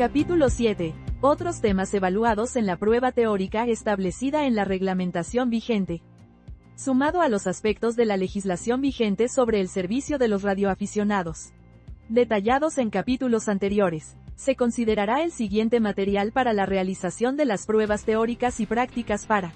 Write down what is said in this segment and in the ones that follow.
Capítulo 7. Otros temas evaluados en la prueba teórica establecida en la reglamentación vigente. Sumado a los aspectos de la legislación vigente sobre el servicio de los radioaficionados, detallados en capítulos anteriores, se considerará el siguiente material para la realización de las pruebas teóricas y prácticas para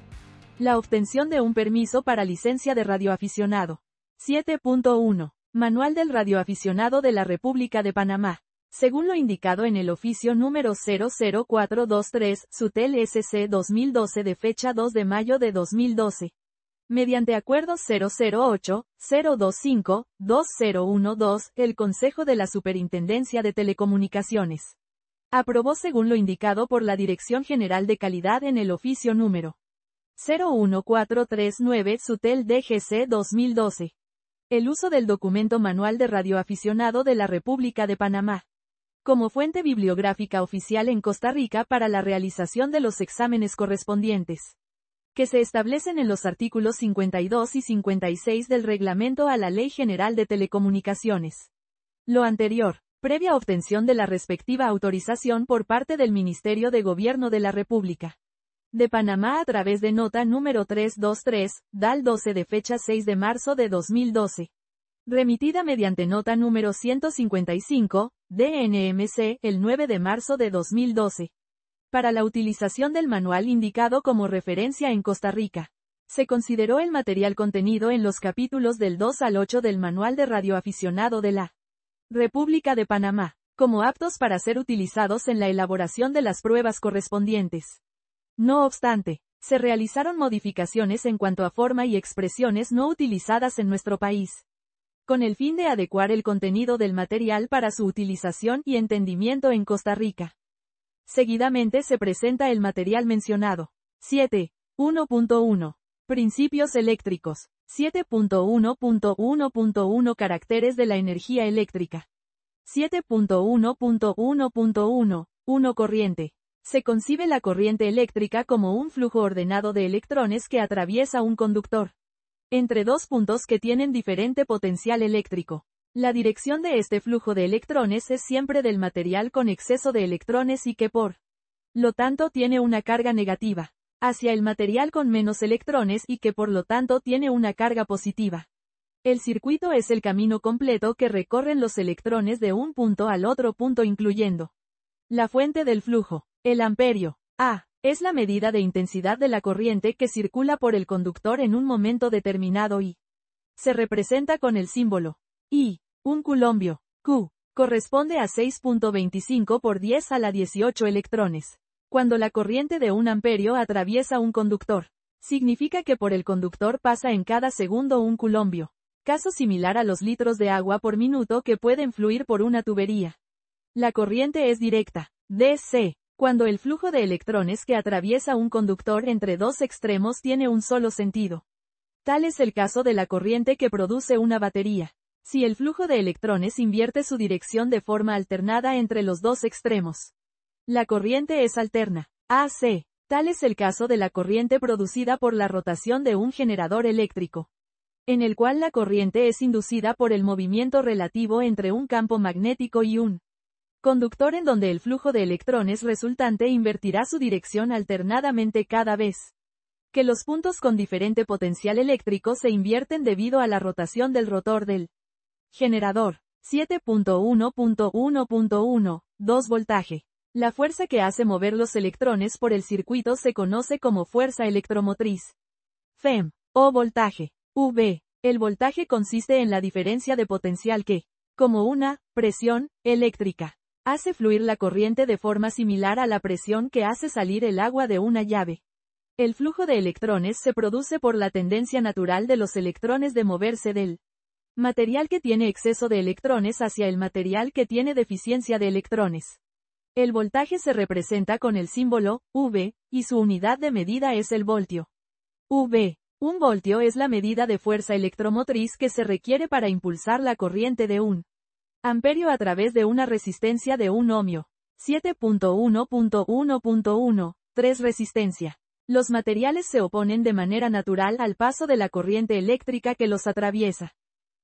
la obtención de un permiso para licencia de radioaficionado. 7.1. Manual del radioaficionado de la República de Panamá. Según lo indicado en el oficio número 00423, SUTEL SC 2012 de fecha 2 de mayo de 2012. Mediante acuerdo 008-025-2012, el Consejo de la Superintendencia de Telecomunicaciones aprobó según lo indicado por la Dirección General de Calidad en el oficio número 01439 SUTEL DGC 2012. El uso del documento Manual de Radioaficionado de la República de Panamá como fuente bibliográfica oficial en Costa Rica para la realización de los exámenes correspondientes, que se establecen en los artículos 52 y 56 del Reglamento a la Ley General de Telecomunicaciones. Lo anterior, previa obtención de la respectiva autorización por parte del Ministerio de Gobierno de la República de Panamá a través de nota número 323, DAL 12 de fecha 6 de marzo de 2012. Remitida mediante nota número 155, DNMC, el 9 de marzo de 2012. Para la utilización del manual indicado como referencia en Costa Rica, se consideró el material contenido en los capítulos del 2 al 8 del Manual de Radioaficionado de la República de Panamá, como aptos para ser utilizados en la elaboración de las pruebas correspondientes. No obstante, se realizaron modificaciones en cuanto a forma y expresiones no utilizadas en nuestro país, con el fin de adecuar el contenido del material para su utilización y entendimiento en Costa Rica. Seguidamente se presenta el material mencionado. 7. 1.1. Principios eléctricos. 7.1.1.1 Caracteres de la energía eléctrica. 7.1.1.1. 1 Corriente. Se concibe la corriente eléctrica como un flujo ordenado de electrones que atraviesa un conductor entre dos puntos que tienen diferente potencial eléctrico. La dirección de este flujo de electrones es siempre del material con exceso de electrones y que por lo tanto tiene una carga negativa, hacia el material con menos electrones y que por lo tanto tiene una carga positiva. El circuito es el camino completo que recorren los electrones de un punto al otro punto incluyendo la fuente del flujo. El amperio A es la medida de intensidad de la corriente que circula por el conductor en un momento determinado y se representa con el símbolo I. Un culombio, Q, corresponde a 6.25 por 10 a la 18 electrones. Cuando la corriente de 1 amperio atraviesa un conductor, significa que por el conductor pasa en cada segundo un culombio, caso similar a los litros de agua por minuto que pueden fluir por una tubería. La corriente es directa, DC, cuando el flujo de electrones que atraviesa un conductor entre dos extremos tiene un solo sentido. Tal es el caso de la corriente que produce una batería. Si el flujo de electrones invierte su dirección de forma alternada entre los dos extremos, la corriente es alterna. AC. Tal es el caso de la corriente producida por la rotación de un generador eléctrico, en el cual la corriente es inducida por el movimiento relativo entre un campo magnético y un conductor en donde el flujo de electrones resultante invertirá su dirección alternadamente cada vez que los puntos con diferente potencial eléctrico se invierten debido a la rotación del rotor del generador. 7.1.1.1. 2 Voltaje. La fuerza que hace mover los electrones por el circuito se conoce como fuerza electromotriz. FEM, o voltaje. V. El voltaje consiste en la diferencia de potencial que, como una presión eléctrica, hace fluir la corriente de forma similar a la presión que hace salir el agua de una llave. El flujo de electrones se produce por la tendencia natural de los electrones de moverse del material que tiene exceso de electrones hacia el material que tiene deficiencia de electrones. El voltaje se representa con el símbolo V, y su unidad de medida es el voltio. V. Un voltio es la medida de fuerza electromotriz que se requiere para impulsar la corriente de un amperio a través de una resistencia de 1 ohmio. 7.1.1.1. 3 Resistencia. Los materiales se oponen de manera natural al paso de la corriente eléctrica que los atraviesa.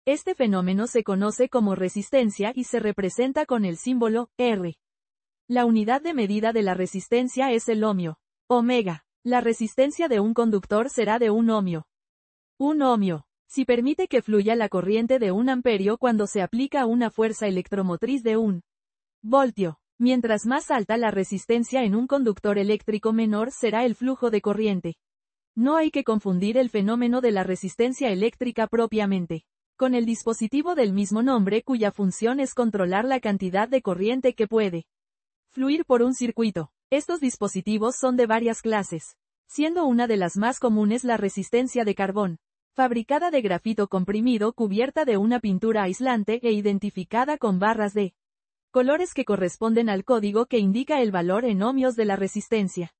Este fenómeno se conoce como resistencia y se representa con el símbolo R. La unidad de medida de la resistencia es el ohmio. Omega. La resistencia de un conductor será de 1 ohmio. 1 ohmio. Si permite que fluya la corriente de 1 amperio cuando se aplica una fuerza electromotriz de 1 voltio. Mientras más alta la resistencia en un conductor eléctrico, menor será el flujo de corriente. No hay que confundir el fenómeno de la resistencia eléctrica propiamente con el dispositivo del mismo nombre cuya función es controlar la cantidad de corriente que puede fluir por un circuito. Estos dispositivos son de varias clases, siendo una de las más comunes la resistencia de carbón, fabricada de grafito comprimido cubierta de una pintura aislante e identificada con barras de colores que corresponden al código que indica el valor en ohmios de la resistencia.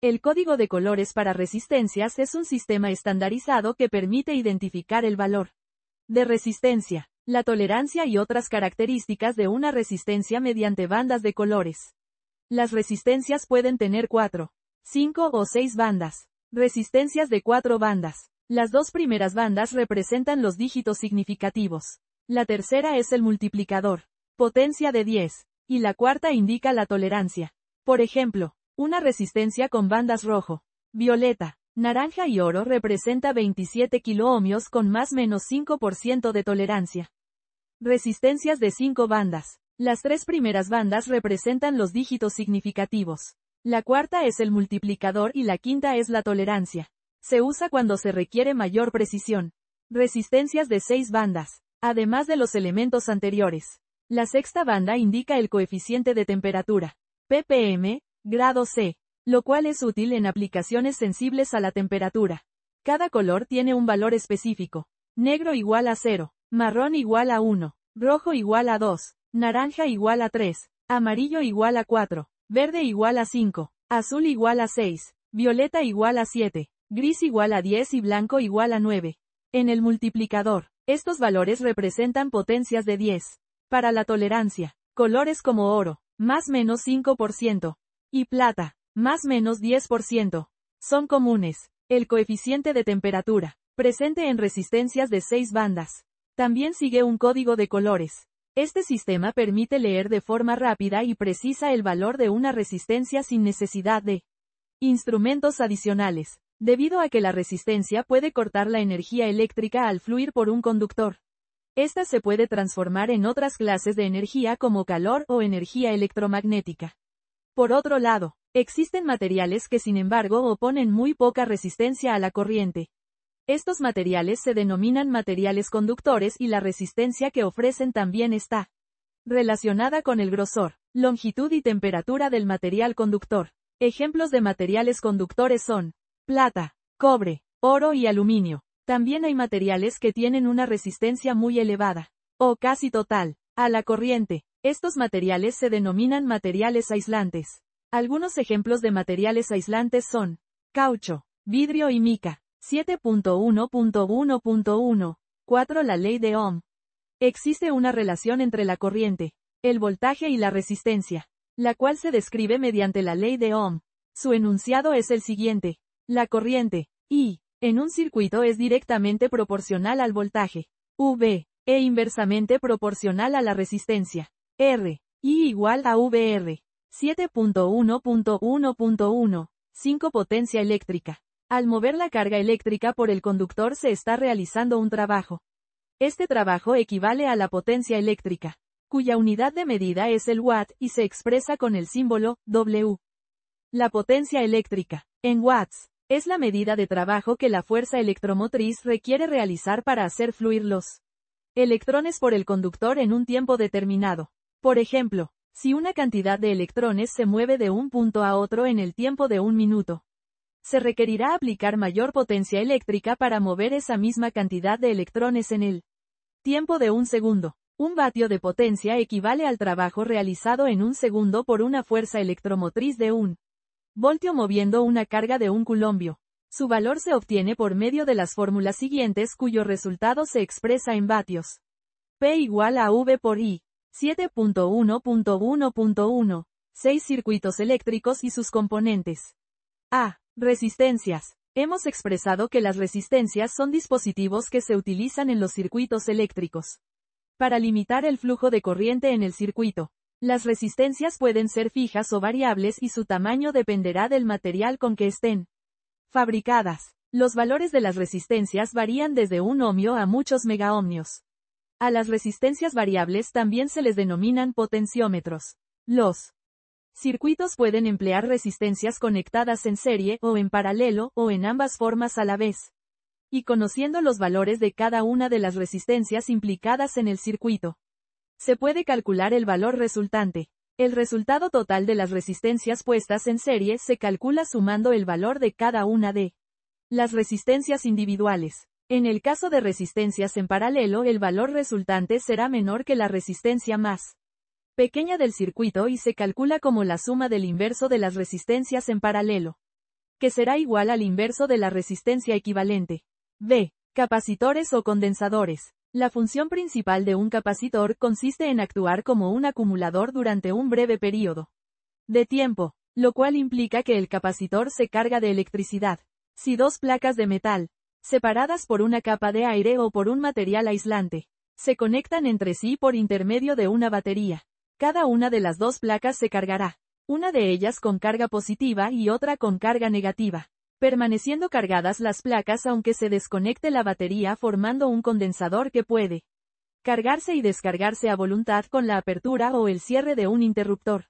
El código de colores para resistencias es un sistema estandarizado que permite identificar el valor de resistencia, la tolerancia y otras características de una resistencia mediante bandas de colores. Las resistencias pueden tener 4, 5 o 6 bandas. Resistencias de 4 bandas. Las dos primeras bandas representan los dígitos significativos. La tercera es el multiplicador, potencia de 10, y la cuarta indica la tolerancia. Por ejemplo, una resistencia con bandas rojo, violeta, naranja y oro representa 27 kiloohmios con más-menos 5% de tolerancia. Resistencias de 5 bandas. Las tres primeras bandas representan los dígitos significativos. La cuarta es el multiplicador y la quinta es la tolerancia. Se usa cuando se requiere mayor precisión. Resistencias de 6 bandas, además de los elementos anteriores. La sexta banda indica el coeficiente de temperatura, ppm, grado C, lo cual es útil en aplicaciones sensibles a la temperatura. Cada color tiene un valor específico. Negro igual a 0, marrón igual a 1, rojo igual a 2, naranja igual a 3, amarillo igual a 4, verde igual a 5, azul igual a 6, violeta igual a 7, gris igual a 10 y blanco igual a 9. En el multiplicador, estos valores representan potencias de 10. Para la tolerancia, colores como oro, más-menos 5%, y plata, más-menos 10%, son comunes. El coeficiente de temperatura, presente en resistencias de 6 bandas, también sigue un código de colores. Este sistema permite leer de forma rápida y precisa el valor de una resistencia sin necesidad de instrumentos adicionales, debido a que la resistencia puede cortar la energía eléctrica al fluir por un conductor. Esta se puede transformar en otras clases de energía como calor o energía electromagnética. Por otro lado, existen materiales que sin embargo oponen muy poca resistencia a la corriente. Estos materiales se denominan materiales conductores y la resistencia que ofrecen también está relacionada con el grosor, longitud y temperatura del material conductor. Ejemplos de materiales conductores son plata, cobre, oro y aluminio. También hay materiales que tienen una resistencia muy elevada, o casi total, a la corriente. Estos materiales se denominan materiales aislantes. Algunos ejemplos de materiales aislantes son caucho, vidrio y mica. 7.1.1.1. 4. La ley de Ohm. Existe una relación entre la corriente, el voltaje y la resistencia, la cual se describe mediante la ley de Ohm. Su enunciado es el siguiente. La corriente, I, en un circuito es directamente proporcional al voltaje, V, e inversamente proporcional a la resistencia, R, I igual a VR. 7.1.1.1. 5. Potencia eléctrica. Al mover la carga eléctrica por el conductor se está realizando un trabajo. Este trabajo equivale a la potencia eléctrica, cuya unidad de medida es el watt y se expresa con el símbolo W. La potencia eléctrica, en watts, es la medida de trabajo que la fuerza electromotriz requiere realizar para hacer fluir los electrones por el conductor en un tiempo determinado. Por ejemplo, si una cantidad de electrones se mueve de un punto a otro en el tiempo de 1 minuto, se requerirá aplicar mayor potencia eléctrica para mover esa misma cantidad de electrones en el tiempo de 1 segundo. 1 vatio de potencia equivale al trabajo realizado en 1 segundo por una fuerza electromotriz de 1 voltio moviendo una carga de 1 coulombio. Su valor se obtiene por medio de las fórmulas siguientes cuyo resultado se expresa en vatios. P igual a V por I. 7.1.1.1. 6 circuitos eléctricos y sus componentes. A. Resistencias. Hemos expresado que las resistencias son dispositivos que se utilizan en los circuitos eléctricos para limitar el flujo de corriente en el circuito. Las resistencias pueden ser fijas o variables y su tamaño dependerá del material con que estén fabricadas. Los valores de las resistencias varían desde 1 ohmio a muchos megaohmios. A las resistencias variables también se les denominan potenciómetros. Los circuitos pueden emplear resistencias conectadas en serie o en paralelo o en ambas formas a la vez. Y conociendo los valores de cada una de las resistencias implicadas en el circuito, se puede calcular el valor resultante. El resultado total de las resistencias puestas en serie se calcula sumando el valor de cada una de las resistencias individuales. En el caso de resistencias en paralelo, el valor resultante será menor que la resistencia más pequeña del circuito y se calcula como la suma del inverso de las resistencias en paralelo, que será igual al inverso de la resistencia equivalente. B. Capacitores o condensadores. La función principal de un capacitor consiste en actuar como un acumulador durante un breve periodo de tiempo, lo cual implica que el capacitor se carga de electricidad. Si dos placas de metal, separadas por una capa de aire o por un material aislante, se conectan entre sí por intermedio de una batería, cada una de las dos placas se cargará, una de ellas con carga positiva y otra con carga negativa, permaneciendo cargadas las placas aunque se desconecte la batería, formando un condensador que puede cargarse y descargarse a voluntad con la apertura o el cierre de un interruptor.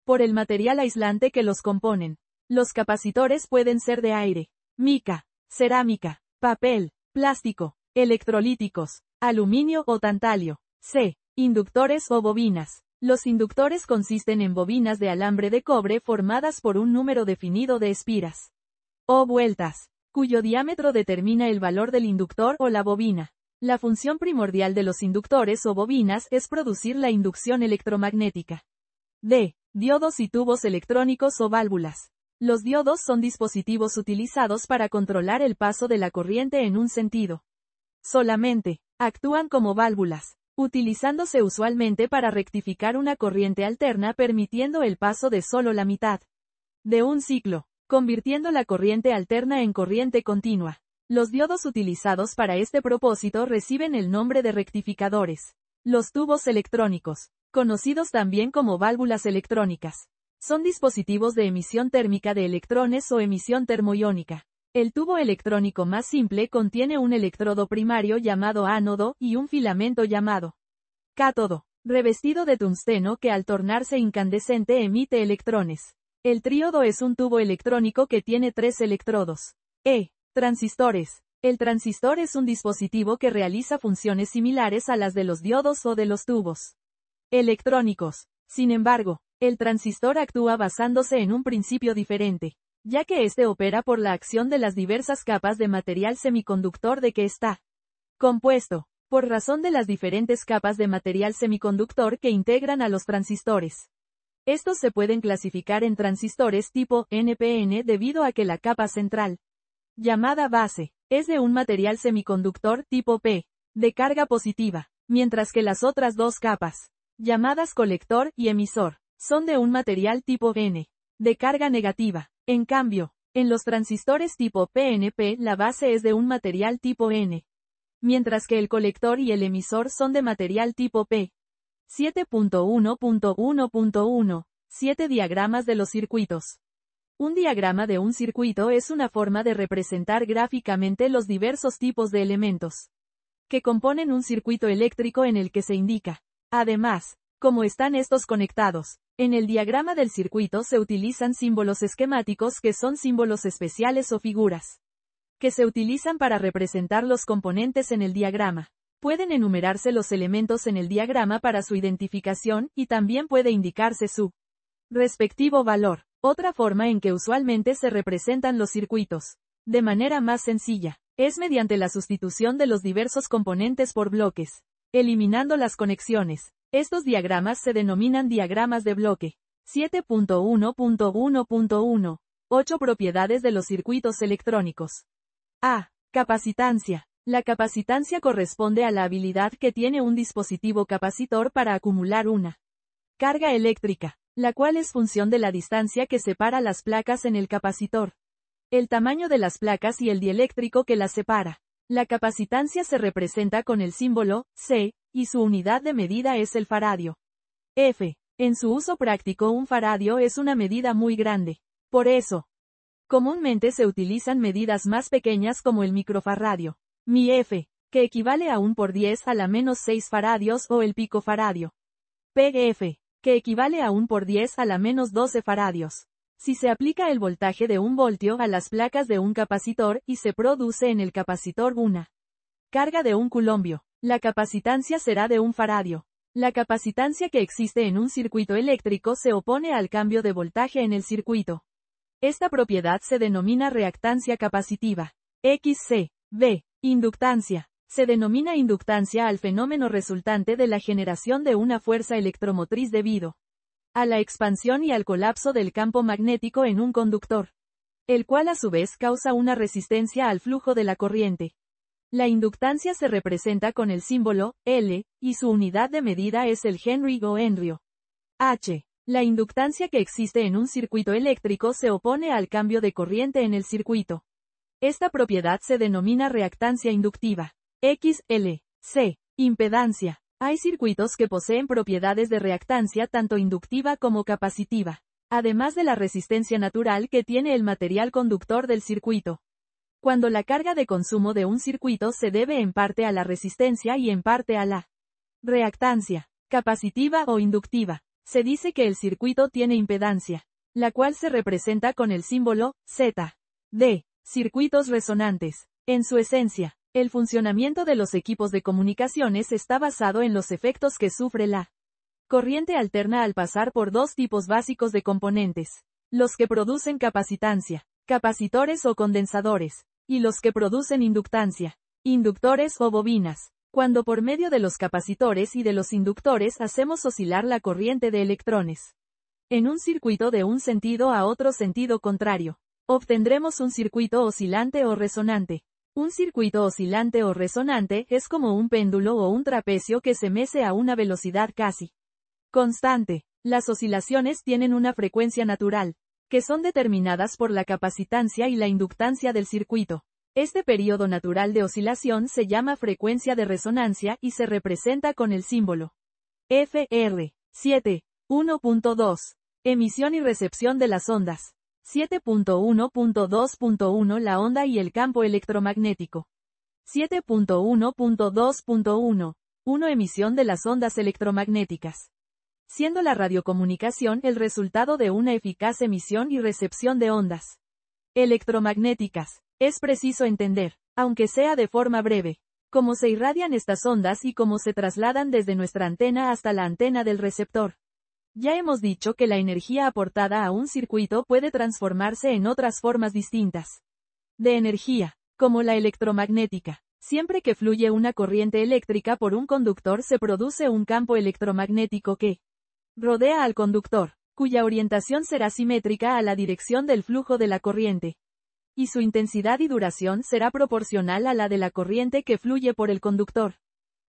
Por el material aislante que los componen, los capacitores pueden ser de aire, mica, cerámica, papel, plástico, electrolíticos, aluminio o tantalio. C. Inductores o bobinas. Los inductores consisten en bobinas de alambre de cobre formadas por un número definido de espiras o vueltas, cuyo diámetro determina el valor del inductor o la bobina. La función primordial de los inductores o bobinas es producir la inducción electromagnética. D. Diodos y tubos electrónicos o válvulas. Los diodos son dispositivos utilizados para controlar el paso de la corriente en un sentido solamente. Actúan como válvulas, utilizándose usualmente para rectificar una corriente alterna permitiendo el paso de solo la mitad de un ciclo, convirtiendo la corriente alterna en corriente continua. Los diodos utilizados para este propósito reciben el nombre de rectificadores. Los tubos electrónicos, conocidos también como válvulas electrónicas, son dispositivos de emisión térmica de electrones o emisión termoiónica. El tubo electrónico más simple contiene un electrodo primario llamado ánodo y un filamento llamado cátodo, revestido de tungsteno que al tornarse incandescente emite electrones. El tríodo es un tubo electrónico que tiene 3 electrodos. Transistores. El transistor es un dispositivo que realiza funciones similares a las de los diodos o de los tubos electrónicos. Sin embargo, el transistor actúa basándose en un principio diferente, ya que éste opera por la acción de las diversas capas de material semiconductor de que está compuesto, por razón de las diferentes capas de material semiconductor que integran a los transistores. Estos se pueden clasificar en transistores tipo NPN debido a que la capa central, llamada base, es de un material semiconductor tipo P, de carga positiva, mientras que las otras dos capas, llamadas colector y emisor, son de un material tipo N, de carga negativa. En cambio, en los transistores tipo PNP la base es de un material tipo N, mientras que el colector y el emisor son de material tipo P. 7.1.1.1. 7 diagramas de los circuitos. Un diagrama de un circuito es una forma de representar gráficamente los diversos tipos de elementos que componen un circuito eléctrico en el que se indica, además, cómo están estos conectados. En el diagrama del circuito se utilizan símbolos esquemáticos que son símbolos especiales o figuras que se utilizan para representar los componentes en el diagrama. Pueden enumerarse los elementos en el diagrama para su identificación y también puede indicarse su respectivo valor. Otra forma en que usualmente se representan los circuitos, de manera más sencilla, es mediante la sustitución de los diversos componentes por bloques, eliminando las conexiones. Estos diagramas se denominan diagramas de bloque. 7.1.1.1. 8 propiedades de los circuitos electrónicos. A. Capacitancia. La capacitancia corresponde a la habilidad que tiene un dispositivo capacitor para acumular una carga eléctrica, la cual es función de la distancia que separa las placas en el capacitor, el tamaño de las placas y el dieléctrico que las separa. La capacitancia se representa con el símbolo C, y su unidad de medida es el faradio. F. En su uso práctico un faradio es una medida muy grande. Por eso, comúnmente se utilizan medidas más pequeñas como el microfaradio, μF, que equivale a 1 por 10 a la menos 6 faradios o el picofaradio, PF, que equivale a 1 por 10 a la menos 12 faradios. Si se aplica el voltaje de 1 voltio a las placas de un capacitor y se produce en el capacitor una carga de 1 culombio, la capacitancia será de 1 faradio. La capacitancia que existe en un circuito eléctrico se opone al cambio de voltaje en el circuito. Esta propiedad se denomina reactancia capacitiva. XC. B. Inductancia. Se denomina inductancia al fenómeno resultante de la generación de una fuerza electromotriz debido a la expansión y al colapso del campo magnético en un conductor, el cual a su vez causa una resistencia al flujo de la corriente. La inductancia se representa con el símbolo L, y su unidad de medida es el Henry o henrio. H. La inductancia que existe en un circuito eléctrico se opone al cambio de corriente en el circuito. Esta propiedad se denomina reactancia inductiva. XL. C. Impedancia. Hay circuitos que poseen propiedades de reactancia tanto inductiva como capacitiva, además de la resistencia natural que tiene el material conductor del circuito. Cuando la carga de consumo de un circuito se debe en parte a la resistencia y en parte a la reactancia, capacitiva o inductiva, se dice que el circuito tiene impedancia, la cual se representa con el símbolo Z. D. Circuitos resonantes. En su esencia, el funcionamiento de los equipos de comunicaciones está basado en los efectos que sufre la corriente alterna al pasar por dos tipos básicos de componentes: los que producen capacitancia, capacitores o condensadores, y los que producen inductancia, inductores o bobinas. Cuando por medio de los capacitores y de los inductores hacemos oscilar la corriente de electrones en un circuito de un sentido a otro sentido contrario, obtendremos un circuito oscilante o resonante. Un circuito oscilante o resonante es como un péndulo o un trapecio que se mece a una velocidad casi constante. Las oscilaciones tienen una frecuencia natural, que son determinadas por la capacitancia y la inductancia del circuito. Este período natural de oscilación se llama frecuencia de resonancia y se representa con el símbolo FR. 7. 1.2. Emisión y recepción de las ondas. 7.1.2.1 La onda y el campo electromagnético. 7.1.2.1. 1 Emisión de las ondas electromagnéticas. Siendo la radiocomunicación el resultado de una eficaz emisión y recepción de ondas electromagnéticas. Es preciso entender, aunque sea de forma breve, cómo se irradian estas ondas y cómo se trasladan desde nuestra antena hasta la antena del receptor. Ya hemos dicho que la energía aportada a un circuito puede transformarse en otras formas distintas de energía, como la electromagnética. Siempre que fluye una corriente eléctrica por un conductor se produce un campo electromagnético que rodea al conductor, cuya orientación será simétrica a la dirección del flujo de la corriente, y su intensidad y duración será proporcional a la de la corriente que fluye por el conductor.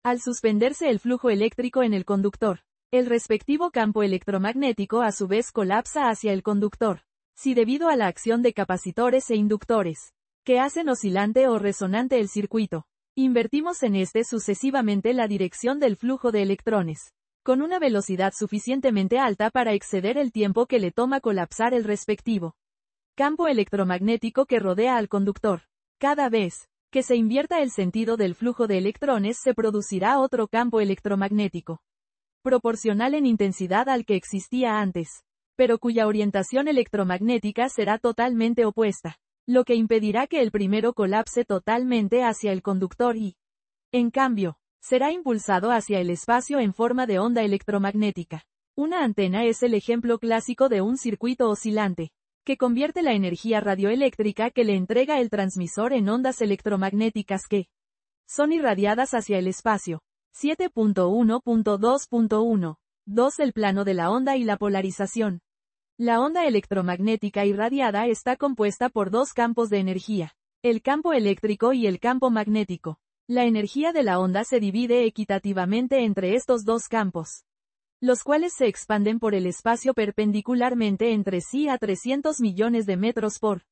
Al suspenderse el flujo eléctrico en el conductor, el respectivo campo electromagnético a su vez colapsa hacia el conductor, si debido a la acción de capacitores e inductores, que hacen oscilante o resonante el circuito, invertimos en este sucesivamente la dirección del flujo de electrones, con una velocidad suficientemente alta para exceder el tiempo que le toma colapsar el respectivo campo electromagnético que rodea al conductor. Cada vez que se invierta el sentido del flujo de electrones se producirá otro campo electromagnético, proporcional en intensidad al que existía antes, pero cuya orientación electromagnética será totalmente opuesta, lo que impedirá que el primero colapse totalmente hacia el conductor y, en cambio, será impulsado hacia el espacio en forma de onda electromagnética. Una antena es el ejemplo clásico de un circuito oscilante, que convierte la energía radioeléctrica que le entrega el transmisor en ondas electromagnéticas que son irradiadas hacia el espacio. 7.1.2.1. 2. El plano de la onda y la polarización. La onda electromagnética irradiada está compuesta por dos campos de energía, el campo eléctrico y el campo magnético. La energía de la onda se divide equitativamente entre estos dos campos, los cuales se expanden por el espacio perpendicularmente entre sí a 300 millones de metros por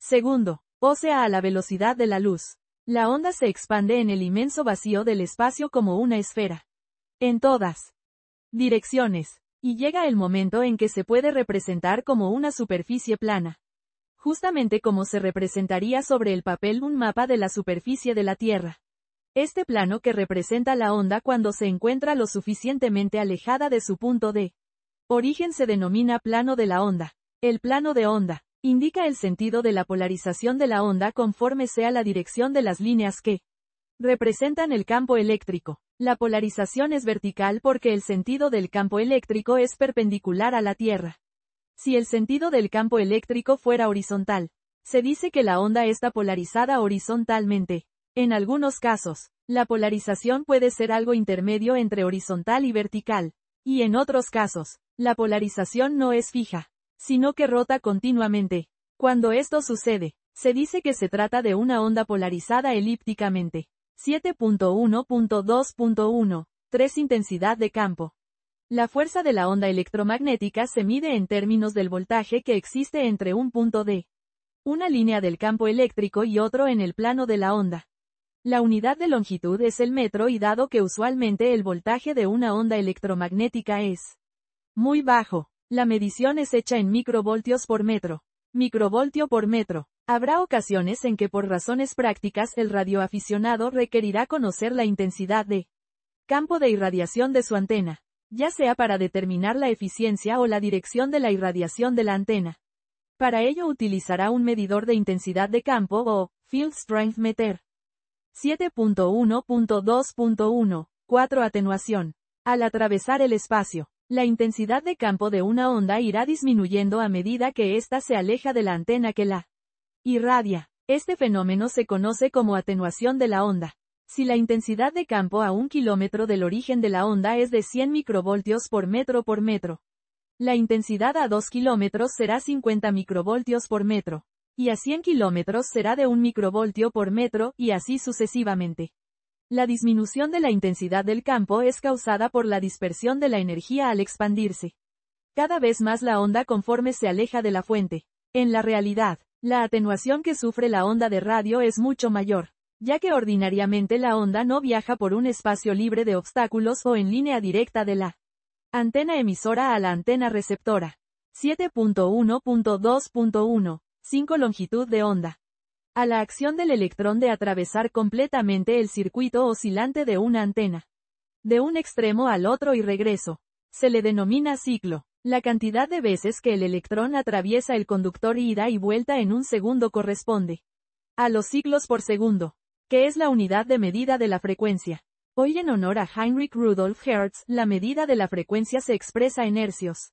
segundo, o sea a la velocidad de la luz. La onda se expande en el inmenso vacío del espacio como una esfera, en todas direcciones. Y llega el momento en que se puede representar como una superficie plana. Justamente como se representaría sobre el papel un mapa de la superficie de la Tierra. Este plano que representa la onda cuando se encuentra lo suficientemente alejada de su punto de origen se denomina plano de la onda. El plano de onda indica el sentido de la polarización de la onda conforme sea la dirección de las líneas que representan el campo eléctrico. La polarización es vertical porque el sentido del campo eléctrico es perpendicular a la Tierra. Si el sentido del campo eléctrico fuera horizontal, se dice que la onda está polarizada horizontalmente. En algunos casos, la polarización puede ser algo intermedio entre horizontal y vertical. Y en otros casos, la polarización no es fija, sino que rota continuamente. Cuando esto sucede, se dice que se trata de una onda polarizada elípticamente. 7.1.2.1. 3. Intensidad de campo. La fuerza de la onda electromagnética se mide en términos del voltaje que existe entre un punto de una línea del campo eléctrico y otro en el plano de la onda. La unidad de longitud es el metro y dado que usualmente el voltaje de una onda electromagnética es muy bajo, la medición es hecha en microvoltios por metro. Microvoltio por metro. Habrá ocasiones en que por razones prácticas el radioaficionado requerirá conocer la intensidad de campo de irradiación de su antena, ya sea para determinar la eficiencia o la dirección de la irradiación de la antena. Para ello utilizará un medidor de intensidad de campo o Field Strength Meter. 7.1.2.1. 4. Atenuación. Al atravesar el espacio, la intensidad de campo de una onda irá disminuyendo a medida que ésta se aleja de la antena que la irradia. Este fenómeno se conoce como atenuación de la onda. Si la intensidad de campo a 1 kilómetro del origen de la onda es de 100 microvoltios por metro, la intensidad a 2 kilómetros será 50 microvoltios por metro. Y a 100 kilómetros será de 1 microvoltio por metro, y así sucesivamente. La disminución de la intensidad del campo es causada por la dispersión de la energía al expandirse cada vez más la onda conforme se aleja de la fuente. En la realidad, la atenuación que sufre la onda de radio es mucho mayor, ya que ordinariamente la onda no viaja por un espacio libre de obstáculos o en línea directa de la antena emisora a la antena receptora. 7.1.2.1. 5. Longitud de onda. A la acción del electrón de atravesar completamente el circuito oscilante de una antena, de un extremo al otro y regreso, se le denomina ciclo. La cantidad de veces que el electrón atraviesa el conductor ida y vuelta en un segundo corresponde a los ciclos por segundo, que es la unidad de medida de la frecuencia. Hoy en honor a Heinrich Rudolf Hertz, la medida de la frecuencia se expresa en hercios.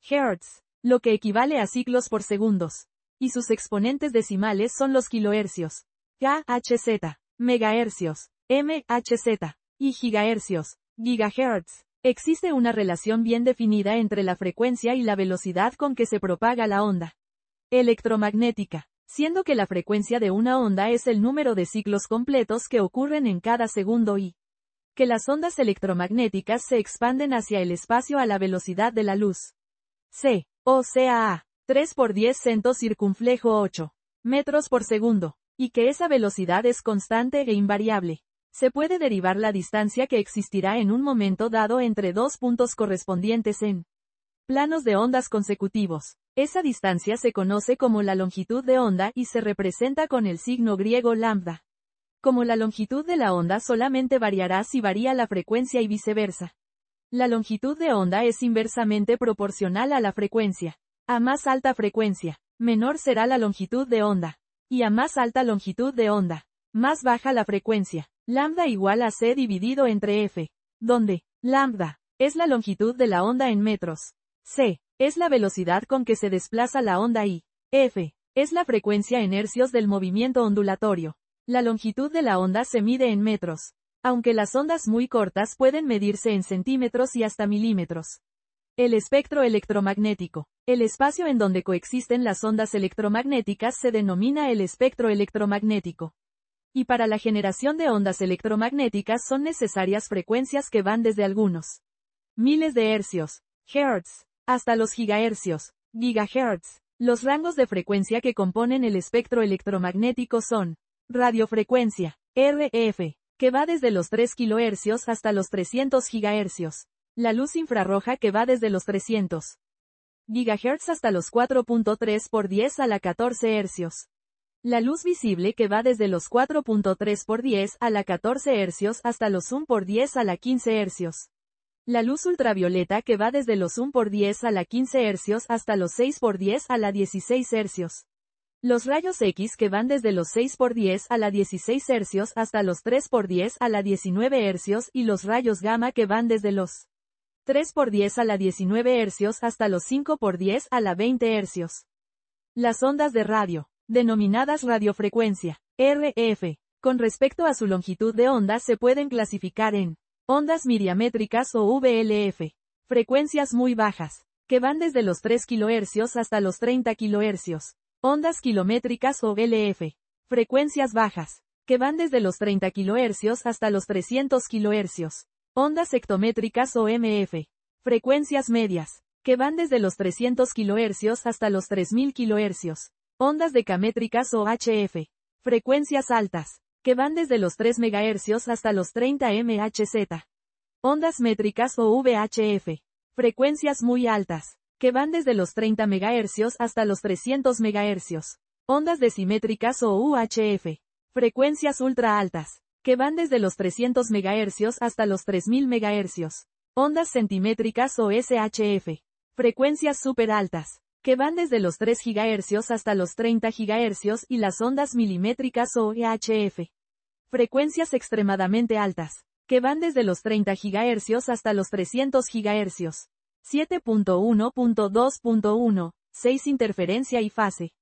Hertz, lo que equivale a ciclos por segundos. Y sus exponentes decimales son los kilohercios, kHz, megahercios, mHz, y gigahercios, gigahertz. Existe una relación bien definida entre la frecuencia y la velocidad con que se propaga la onda electromagnética, siendo que la frecuencia de una onda es el número de ciclos completos que ocurren en cada segundo y que las ondas electromagnéticas se expanden hacia el espacio a la velocidad de la luz. O sea, 3 por 10 centos circunflejo 8 metros por segundo, y que esa velocidad es constante e invariable. Se puede derivar la distancia que existirá en un momento dado entre dos puntos correspondientes en planos de ondas consecutivos. Esa distancia se conoce como la longitud de onda y se representa con el signo griego lambda. Como la longitud de la onda solamente variará si varía la frecuencia y viceversa. La longitud de onda es inversamente proporcional a la frecuencia. A más alta frecuencia, menor será la longitud de onda. Y a más alta longitud de onda, más baja la frecuencia. Lambda igual a c dividido entre f, donde lambda es la longitud de la onda en metros, c es la velocidad con que se desplaza la onda y f es la frecuencia en hercios del movimiento ondulatorio. La longitud de la onda se mide en metros, aunque las ondas muy cortas pueden medirse en centímetros y hasta milímetros. El espectro electromagnético. El espacio en donde coexisten las ondas electromagnéticas se denomina el espectro electromagnético. Y para la generación de ondas electromagnéticas son necesarias frecuencias que van desde algunos miles de hercios, hertz, hasta los gigahercios, gigahertz. Los rangos de frecuencia que componen el espectro electromagnético son radiofrecuencia, RF, que va desde los 3 kHz hasta los 300 GHz. La luz infrarroja que va desde los 300 GHz hasta los 4.3 por 10 a la 14 Hz. La luz visible que va desde los 4.3 por 10 a la 14 Hz hasta los 1 por 10 a la 15 Hz. La luz ultravioleta que va desde los 1 por 10 a la 15 Hz hasta los 6 por 10 a la 16 Hz. Los rayos X que van desde los 6 por 10 a la 16 Hz hasta los 3 por 10 a la 19 Hz y los rayos gamma que van desde los 3 por 10 a la 19 Hz hasta los 5 por 10 a la 20 Hz. Las ondas de radio, denominadas radiofrecuencia, RF, con respecto a su longitud de onda se pueden clasificar en ondas miriamétricas o VLF, frecuencias muy bajas, que van desde los 3 kHz hasta los 30 kHz. Ondas kilométricas o LF, frecuencias bajas, que van desde los 30 kHz hasta los 300 kHz. Ondas hectométricas o MF, frecuencias medias, que van desde los 300 kHz hasta los 3000 kHz. Ondas decamétricas o HF, frecuencias altas, que van desde los 3 MHz hasta los 30 MHz. Ondas métricas o VHF, frecuencias muy altas, que van desde los 30 MHz hasta los 300 MHz. Ondas decimétricas o UHF, frecuencias ultra altas, que van desde los 300 MHz hasta los 3000 MHz. Ondas centimétricas o SHF, frecuencias super altas, que van desde los 3 GHz hasta los 30 GHz y las ondas milimétricas o EHF, frecuencias extremadamente altas, que van desde los 30 GHz hasta los 300 GHz. 7.1.2.1, 6 Interferencia y fase.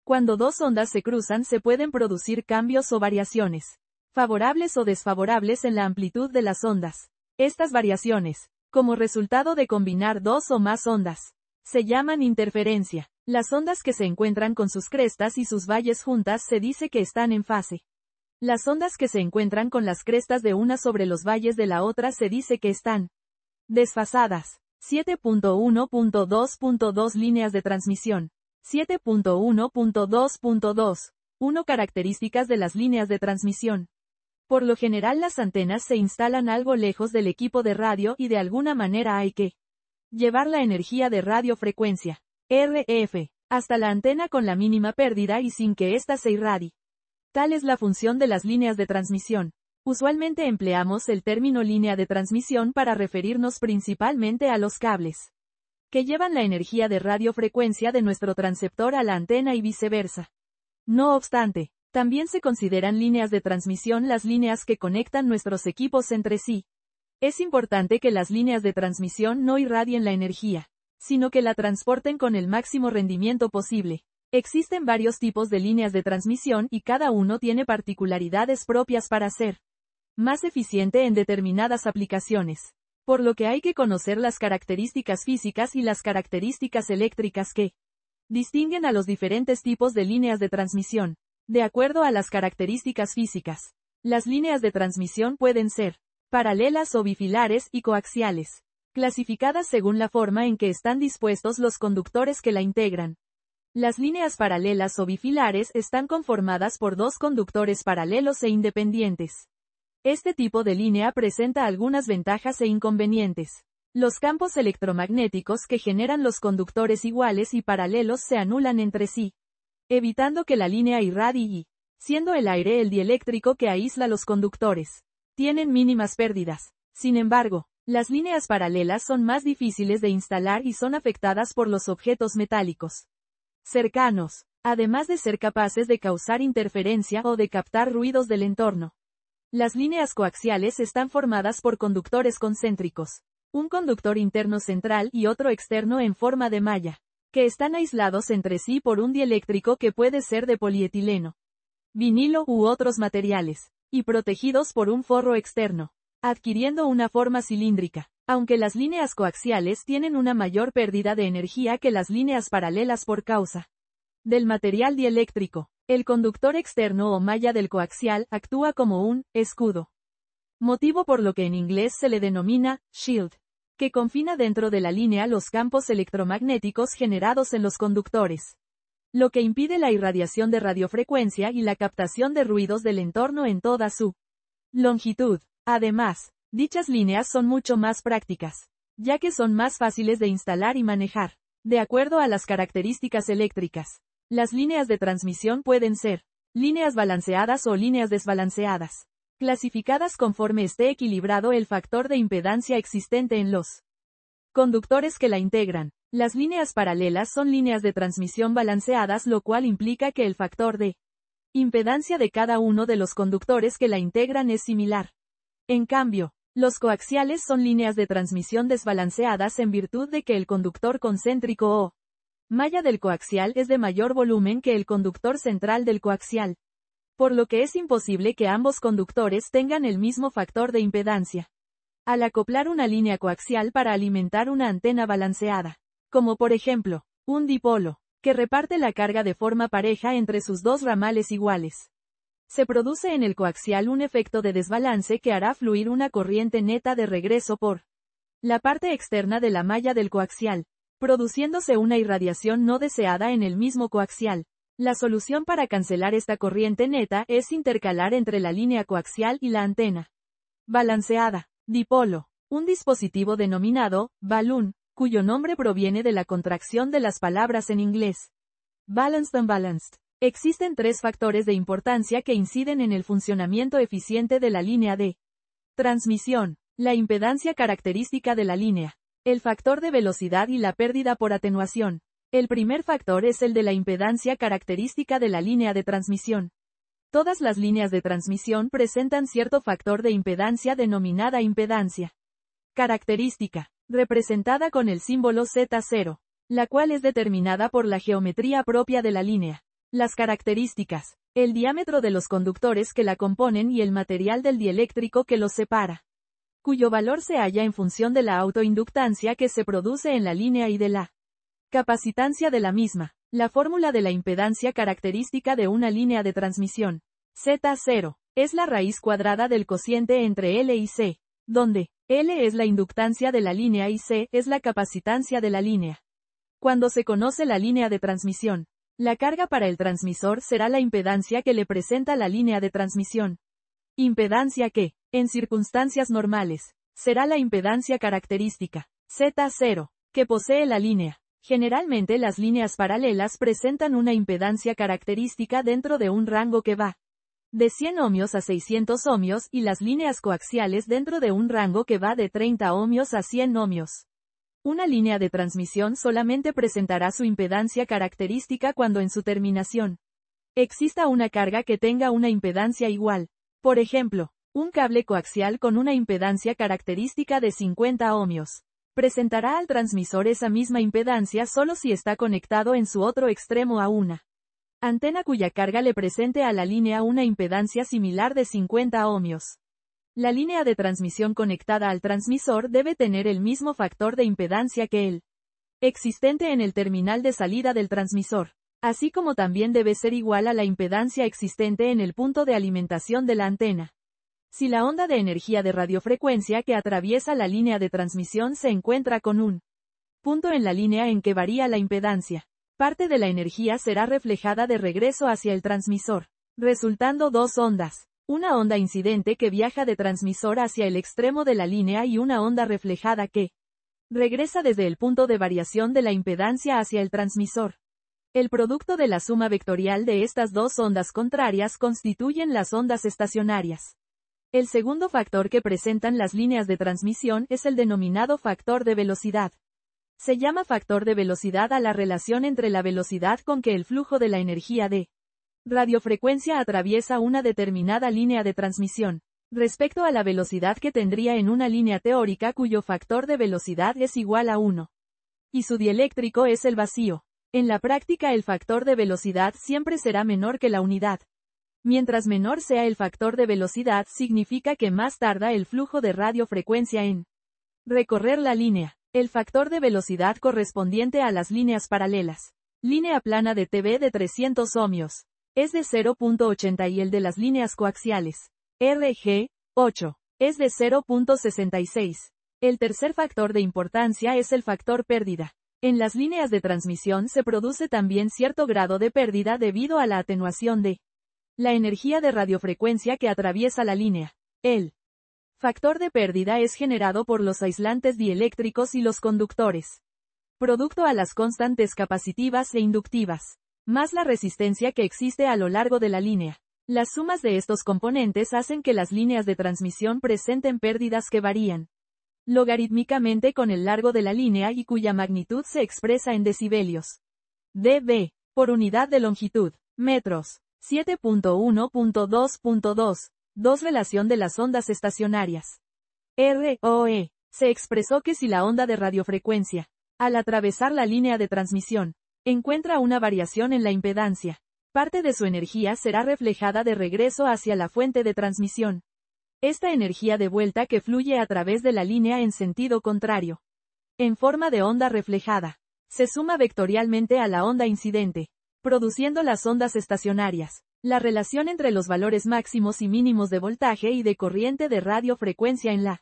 Cuando dos ondas se cruzan se pueden producir cambios o variaciones, favorables o desfavorables en la amplitud de las ondas. Estas variaciones, como resultado de combinar dos o más ondas, se llaman interferencia. Las ondas que se encuentran con sus crestas y sus valles juntas se dice que están en fase. Las ondas que se encuentran con las crestas de una sobre los valles de la otra se dice que están desfasadas. 7.1.2.2 Líneas de transmisión. 7.1.2.2. 1 Características de las líneas de transmisión. Por lo general las antenas se instalan algo lejos del equipo de radio y de alguna manera hay que llevar la energía de radiofrecuencia, RF, hasta la antena con la mínima pérdida y sin que ésta se irradie. Tal es la función de las líneas de transmisión. Usualmente empleamos el término línea de transmisión para referirnos principalmente a los cables que llevan la energía de radiofrecuencia de nuestro transceptor a la antena y viceversa. No obstante, también se consideran líneas de transmisión las líneas que conectan nuestros equipos entre sí. Es importante que las líneas de transmisión no irradien la energía, sino que la transporten con el máximo rendimiento posible. Existen varios tipos de líneas de transmisión y cada uno tiene particularidades propias para ser más eficiente en determinadas aplicaciones, por lo que hay que conocer las características físicas y las características eléctricas que distinguen a los diferentes tipos de líneas de transmisión. De acuerdo a las características físicas, las líneas de transmisión pueden ser paralelas o bifilares y coaxiales, clasificadas según la forma en que están dispuestos los conductores que la integran. Las líneas paralelas o bifilares están conformadas por dos conductores paralelos e independientes. Este tipo de línea presenta algunas ventajas e inconvenientes. Los campos electromagnéticos que generan los conductores iguales y paralelos se anulan entre sí, evitando que la línea irradie y, siendo el aire el dieléctrico que aísla los conductores, tienen mínimas pérdidas. Sin embargo, las líneas paralelas son más difíciles de instalar y son afectadas por los objetos metálicos cercanos, además de ser capaces de causar interferencia o de captar ruidos del entorno. Las líneas coaxiales están formadas por conductores concéntricos, un conductor interno central y otro externo en forma de malla, que están aislados entre sí por un dieléctrico que puede ser de polietileno, vinilo u otros materiales, y protegidos por un forro externo, adquiriendo una forma cilíndrica. Aunque las líneas coaxiales tienen una mayor pérdida de energía que las líneas paralelas por causa del material dieléctrico, el conductor externo o malla del coaxial actúa como un escudo, motivo por lo que en inglés se le denomina shield, que confina dentro de la línea los campos electromagnéticos generados en los conductores, lo que impide la irradiación de radiofrecuencia y la captación de ruidos del entorno en toda su longitud. Además, dichas líneas son mucho más prácticas, ya que son más fáciles de instalar y manejar. De acuerdo a las características eléctricas, las líneas de transmisión pueden ser líneas balanceadas o líneas desbalanceadas, clasificadas conforme esté equilibrado el factor de impedancia existente en los conductores que la integran. Las líneas paralelas son líneas de transmisión balanceadas, lo cual implica que el factor de impedancia de cada uno de los conductores que la integran es similar. En cambio, los coaxiales son líneas de transmisión desbalanceadas en virtud de que el conductor concéntrico o malla del coaxial es de mayor volumen que el conductor central del coaxial, por lo que es imposible que ambos conductores tengan el mismo factor de impedancia. Al acoplar una línea coaxial para alimentar una antena balanceada, como por ejemplo, un dipolo, que reparte la carga de forma pareja entre sus dos ramales iguales, se produce en el coaxial un efecto de desbalance que hará fluir una corriente neta de regreso por la parte externa de la malla del coaxial, produciéndose una irradiación no deseada en el mismo coaxial. La solución para cancelar esta corriente neta es intercalar entre la línea coaxial y la antena balanceada. Dipolo, un dispositivo denominado balloon, cuyo nombre proviene de la contracción de las palabras en inglés balanced unbalanced. Existen tres factores de importancia que inciden en el funcionamiento eficiente de la línea de transmisión: la impedancia característica de la línea, el factor de velocidad y la pérdida por atenuación. El primer factor es el de la impedancia característica de la línea de transmisión. Todas las líneas de transmisión presentan cierto factor de impedancia denominada impedancia característica, representada con el símbolo Z0, la cual es determinada por la geometría propia de la línea. Las características: el diámetro de los conductores que la componen y el material del dieléctrico que los separa, cuyo valor se halla en función de la autoinductancia que se produce en la línea y de la capacitancia de la misma. La fórmula de la impedancia característica de una línea de transmisión, Z0, es la raíz cuadrada del cociente entre L y C, donde L es la inductancia de la línea y C es la capacitancia de la línea. Cuando se conoce la línea de transmisión, la carga para el transmisor será la impedancia que le presenta la línea de transmisión. Impedancia que, en circunstancias normales, será la impedancia característica, Z0, que posee la línea. Generalmente las líneas paralelas presentan una impedancia característica dentro de un rango que va de 100 ohmios a 600 ohmios y las líneas coaxiales dentro de un rango que va de 30 ohmios a 100 ohmios. Una línea de transmisión solamente presentará su impedancia característica cuando en su terminación exista una carga que tenga una impedancia igual. Por ejemplo, un cable coaxial con una impedancia característica de 50 ohmios presentará al transmisor esa misma impedancia solo si está conectado en su otro extremo a una antena cuya carga le presente a la línea una impedancia similar de 50 ohmios. La línea de transmisión conectada al transmisor debe tener el mismo factor de impedancia que el existente en el terminal de salida del transmisor, así como también debe ser igual a la impedancia existente en el punto de alimentación de la antena. Si la onda de energía de radiofrecuencia que atraviesa la línea de transmisión se encuentra con un punto en la línea en que varía la impedancia, parte de la energía será reflejada de regreso hacia el transmisor, resultando dos ondas: una onda incidente que viaja de transmisor hacia el extremo de la línea y una onda reflejada que regresa desde el punto de variación de la impedancia hacia el transmisor. El producto de la suma vectorial de estas dos ondas contrarias constituyen las ondas estacionarias. El segundo factor que presentan las líneas de transmisión es el denominado factor de velocidad. Se llama factor de velocidad a la relación entre la velocidad con que el flujo de la energía de radiofrecuencia atraviesa una determinada línea de transmisión, respecto a la velocidad que tendría en una línea teórica cuyo factor de velocidad es igual a 1. Y su dieléctrico es el vacío. En la práctica el factor de velocidad siempre será menor que la unidad. Mientras menor sea el factor de velocidad significa que más tarda el flujo de radiofrecuencia en recorrer la línea. El factor de velocidad correspondiente a las líneas paralelas. Línea plana de TV de 300 ohmios. Es de 0.80 y el de las líneas coaxiales. RG, 8. Es de 0.66. El tercer factor de importancia es el factor pérdida. En las líneas de transmisión se produce también cierto grado de pérdida debido a la atenuación de la energía de radiofrecuencia que atraviesa la línea. El Factor de pérdida es generado por los aislantes dieléctricos y los conductores. Producto a las constantes capacitivas e inductivas, más la resistencia que existe a lo largo de la línea. Las sumas de estos componentes hacen que las líneas de transmisión presenten pérdidas que varían logarítmicamente con el largo de la línea y cuya magnitud se expresa en decibelios. dB, por unidad de longitud, metros. 7.1.2.2, 2 Relación de las ondas estacionarias. ROE, se expresó que si la onda de radiofrecuencia, al atravesar la línea de transmisión, encuentra una variación en la impedancia, parte de su energía será reflejada de regreso hacia la fuente de transmisión. Esta energía de vuelta que fluye a través de la línea en sentido contrario, en forma de onda reflejada, se suma vectorialmente a la onda incidente, produciendo las ondas estacionarias. La relación entre los valores máximos y mínimos de voltaje y de corriente de radiofrecuencia en la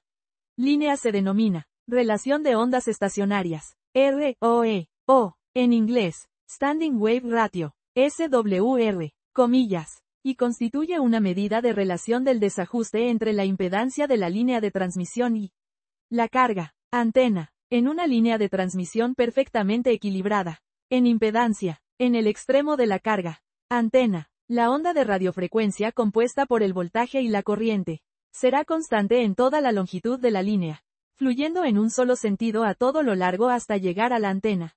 línea se denomina relación de ondas estacionarias, ROE, o, en inglés, Standing Wave Ratio, SWR, comillas, y constituye una medida de relación del desajuste entre la impedancia de la línea de transmisión y la carga, antena, en una línea de transmisión perfectamente equilibrada, en impedancia, en el extremo de la carga, antena, la onda de radiofrecuencia compuesta por el voltaje y la corriente, será constante en toda la longitud de la línea, fluyendo en un solo sentido a todo lo largo hasta llegar a la antena,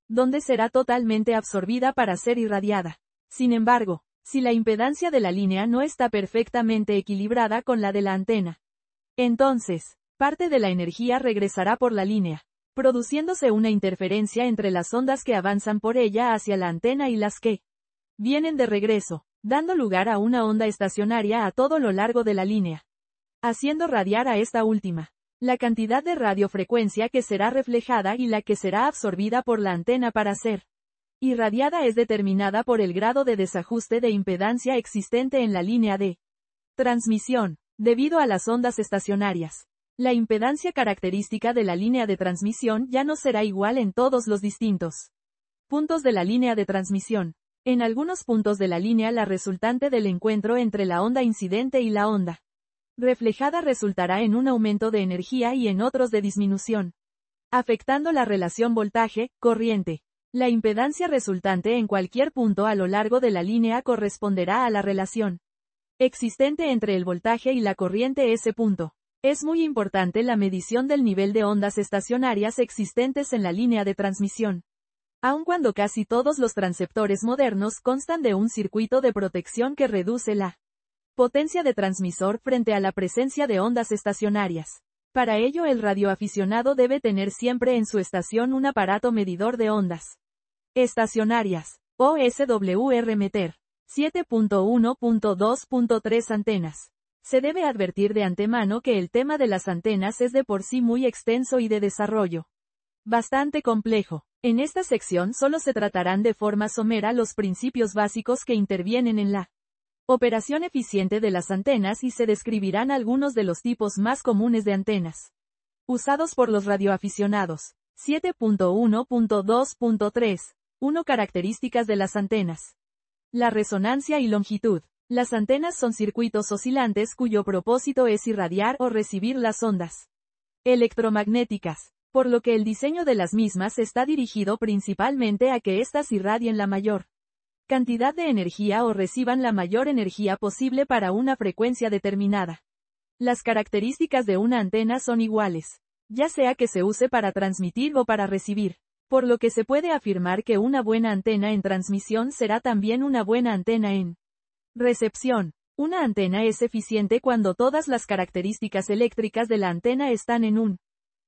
donde será totalmente absorbida para ser irradiada. Sin embargo, si la impedancia de la línea no está perfectamente equilibrada con la de la antena, entonces, parte de la energía regresará por la línea, produciéndose una interferencia entre las ondas que avanzan por ella hacia la antena y las que vienen de regreso, dando lugar a una onda estacionaria a todo lo largo de la línea, haciendo radiar a esta última la cantidad de radiofrecuencia que será reflejada y la que será absorbida por la antena para ser irradiada es determinada por el grado de desajuste de impedancia existente en la línea de transmisión, debido a las ondas estacionarias. La impedancia característica de la línea de transmisión ya no será igual en todos los distintos puntos de la línea de transmisión. En algunos puntos de la línea la resultante del encuentro entre la onda incidente y la onda reflejada resultará en un aumento de energía y en otros de disminución, afectando la relación voltaje-corriente. La impedancia resultante en cualquier punto a lo largo de la línea corresponderá a la relación existente entre el voltaje y la corriente. Ese punto. Es muy importante la medición del nivel de ondas estacionarias existentes en la línea de transmisión. Aun cuando casi todos los transceptores modernos constan de un circuito de protección que reduce la potencia de transmisor frente a la presencia de ondas estacionarias. Para ello el radioaficionado debe tener siempre en su estación un aparato medidor de ondas estacionarias, o SWR meter. 7.1.2.3 Antenas. Se debe advertir de antemano que el tema de las antenas es de por sí muy extenso y de desarrollo bastante complejo. En esta sección solo se tratarán de forma somera los principios básicos que intervienen en la operación eficiente de las antenas y se describirán algunos de los tipos más comunes de antenas usados por los radioaficionados. 7.1.2.3. 1. Características de las antenas. La resonancia y longitud. Las antenas son circuitos oscilantes cuyo propósito es irradiar o recibir las ondas electromagnéticas, por lo que el diseño de las mismas está dirigido principalmente a que éstas irradien la mayor cantidad de energía o reciban la mayor energía posible para una frecuencia determinada. Las características de una antena son iguales, ya sea que se use para transmitir o para recibir, por lo que se puede afirmar que una buena antena en transmisión será también una buena antena en recepción. Una antena es eficiente cuando todas las características eléctricas de la antena están en un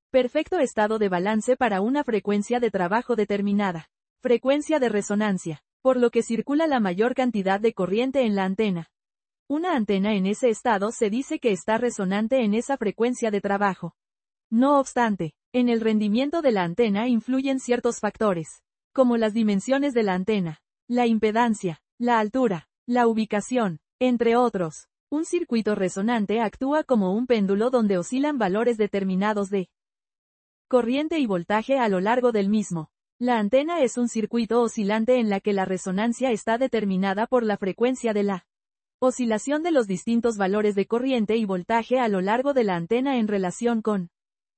perfecto estado de balance para una frecuencia de trabajo determinada. Frecuencia de resonancia, por lo que circula la mayor cantidad de corriente en la antena. Una antena en ese estado se dice que está resonante en esa frecuencia de trabajo. No obstante, en el rendimiento de la antena influyen ciertos factores, como las dimensiones de la antena, la impedancia, la altura, la ubicación, entre otros. Un circuito resonante actúa como un péndulo donde oscilan valores determinados de corriente y voltaje a lo largo del mismo. La antena es un circuito oscilante en la que la resonancia está determinada por la frecuencia de la Oscilación de los distintos valores de corriente y voltaje a lo largo de la antena en relación con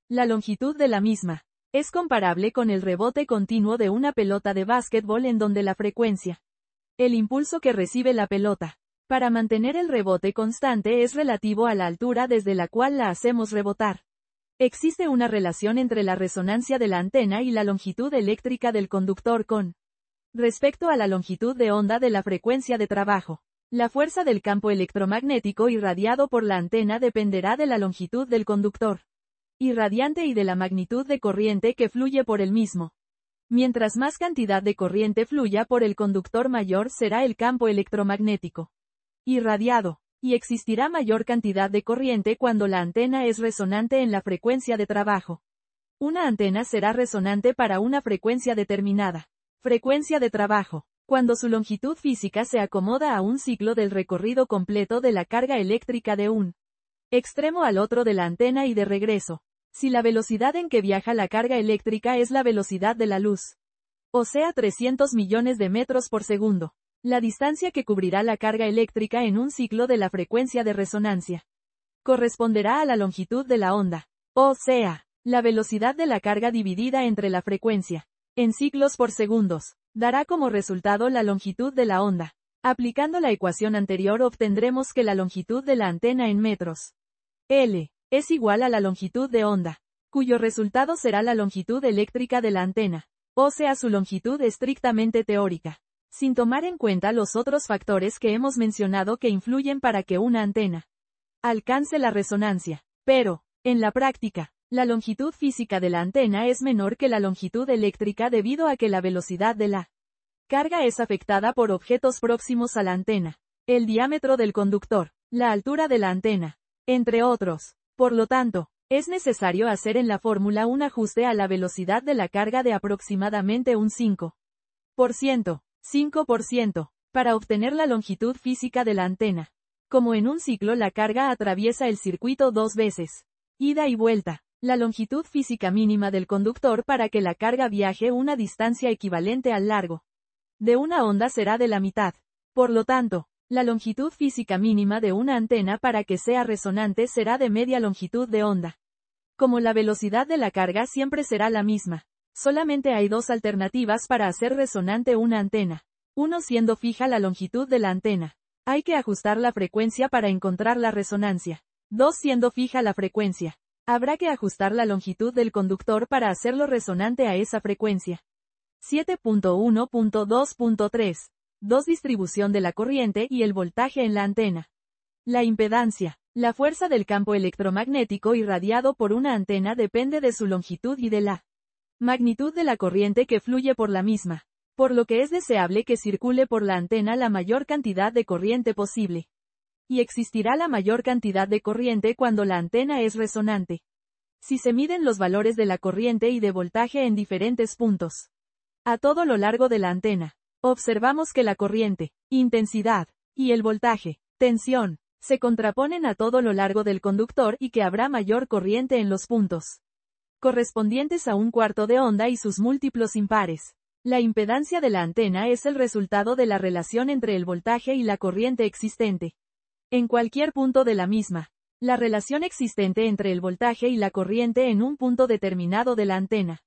la longitud de la misma. Es comparable con el rebote continuo de una pelota de básquetbol en donde la frecuencia, el impulso que recibe la pelota, para mantener el rebote constante es relativo a la altura desde la cual la hacemos rebotar. Existe una relación entre la resonancia de la antena y la longitud eléctrica del conductor con respecto a la longitud de onda de la frecuencia de trabajo. La fuerza del campo electromagnético irradiado por la antena dependerá de la longitud del conductor irradiante y de la magnitud de corriente que fluye por el mismo. Mientras más cantidad de corriente fluya por el conductor, mayor será el campo electromagnético irradiado, y existirá mayor cantidad de corriente cuando la antena es resonante en la frecuencia de trabajo. Una antena será resonante para una frecuencia determinada. Frecuencia de trabajo, cuando su longitud física se acomoda a un ciclo del recorrido completo de la carga eléctrica de un extremo al otro de la antena y de regreso. Si la velocidad en que viaja la carga eléctrica es la velocidad de la luz, o sea 300 millones de metros por segundo, la distancia que cubrirá la carga eléctrica en un ciclo de la frecuencia de resonancia corresponderá a la longitud de la onda, o sea, la velocidad de la carga dividida entre la frecuencia, en ciclos por segundos, dará como resultado la longitud de la onda. Aplicando la ecuación anterior obtendremos que la longitud de la antena en metros L es igual a la longitud de onda, cuyo resultado será la longitud eléctrica de la antena, o sea su longitud estrictamente teórica, sin tomar en cuenta los otros factores que hemos mencionado que influyen para que una antena alcance la resonancia. Pero, en la práctica, la longitud física de la antena es menor que la longitud eléctrica debido a que la velocidad de la carga es afectada por objetos próximos a la antena, el diámetro del conductor, la altura de la antena, entre otros. Por lo tanto, es necesario hacer en la fórmula un ajuste a la velocidad de la carga de aproximadamente un 5%, para obtener la longitud física de la antena. Como en un ciclo la carga atraviesa el circuito 2 veces, ida y vuelta, la longitud física mínima del conductor para que la carga viaje una distancia equivalente al largo de una onda será de la mitad. Por lo tanto, la longitud física mínima de una antena para que sea resonante será de media longitud de onda. Como la velocidad de la carga siempre será la misma, solamente hay dos alternativas para hacer resonante una antena. Uno siendo fija la longitud de la antena. Hay que ajustar la frecuencia para encontrar la resonancia. 2 siendo fija la frecuencia. Habrá que ajustar la longitud del conductor para hacerlo resonante a esa frecuencia. 7.1.2.3 2. Distribución de la corriente y el voltaje en la antena. La impedancia. La fuerza del campo electromagnético irradiado por una antena depende de su longitud y de la magnitud de la corriente que fluye por la misma, por lo que es deseable que circule por la antena la mayor cantidad de corriente posible. Y existirá la mayor cantidad de corriente cuando la antena es resonante. Si se miden los valores de la corriente y de voltaje en diferentes puntos a todo lo largo de la antena, observamos que la corriente, intensidad, y el voltaje, tensión, se contraponen a todo lo largo del conductor y que habrá mayor corriente en los puntos correspondientes a un cuarto de onda y sus múltiplos impares. La impedancia de la antena es el resultado de la relación entre el voltaje y la corriente existente en cualquier punto de la misma. La relación existente entre el voltaje y la corriente en un punto determinado de la antena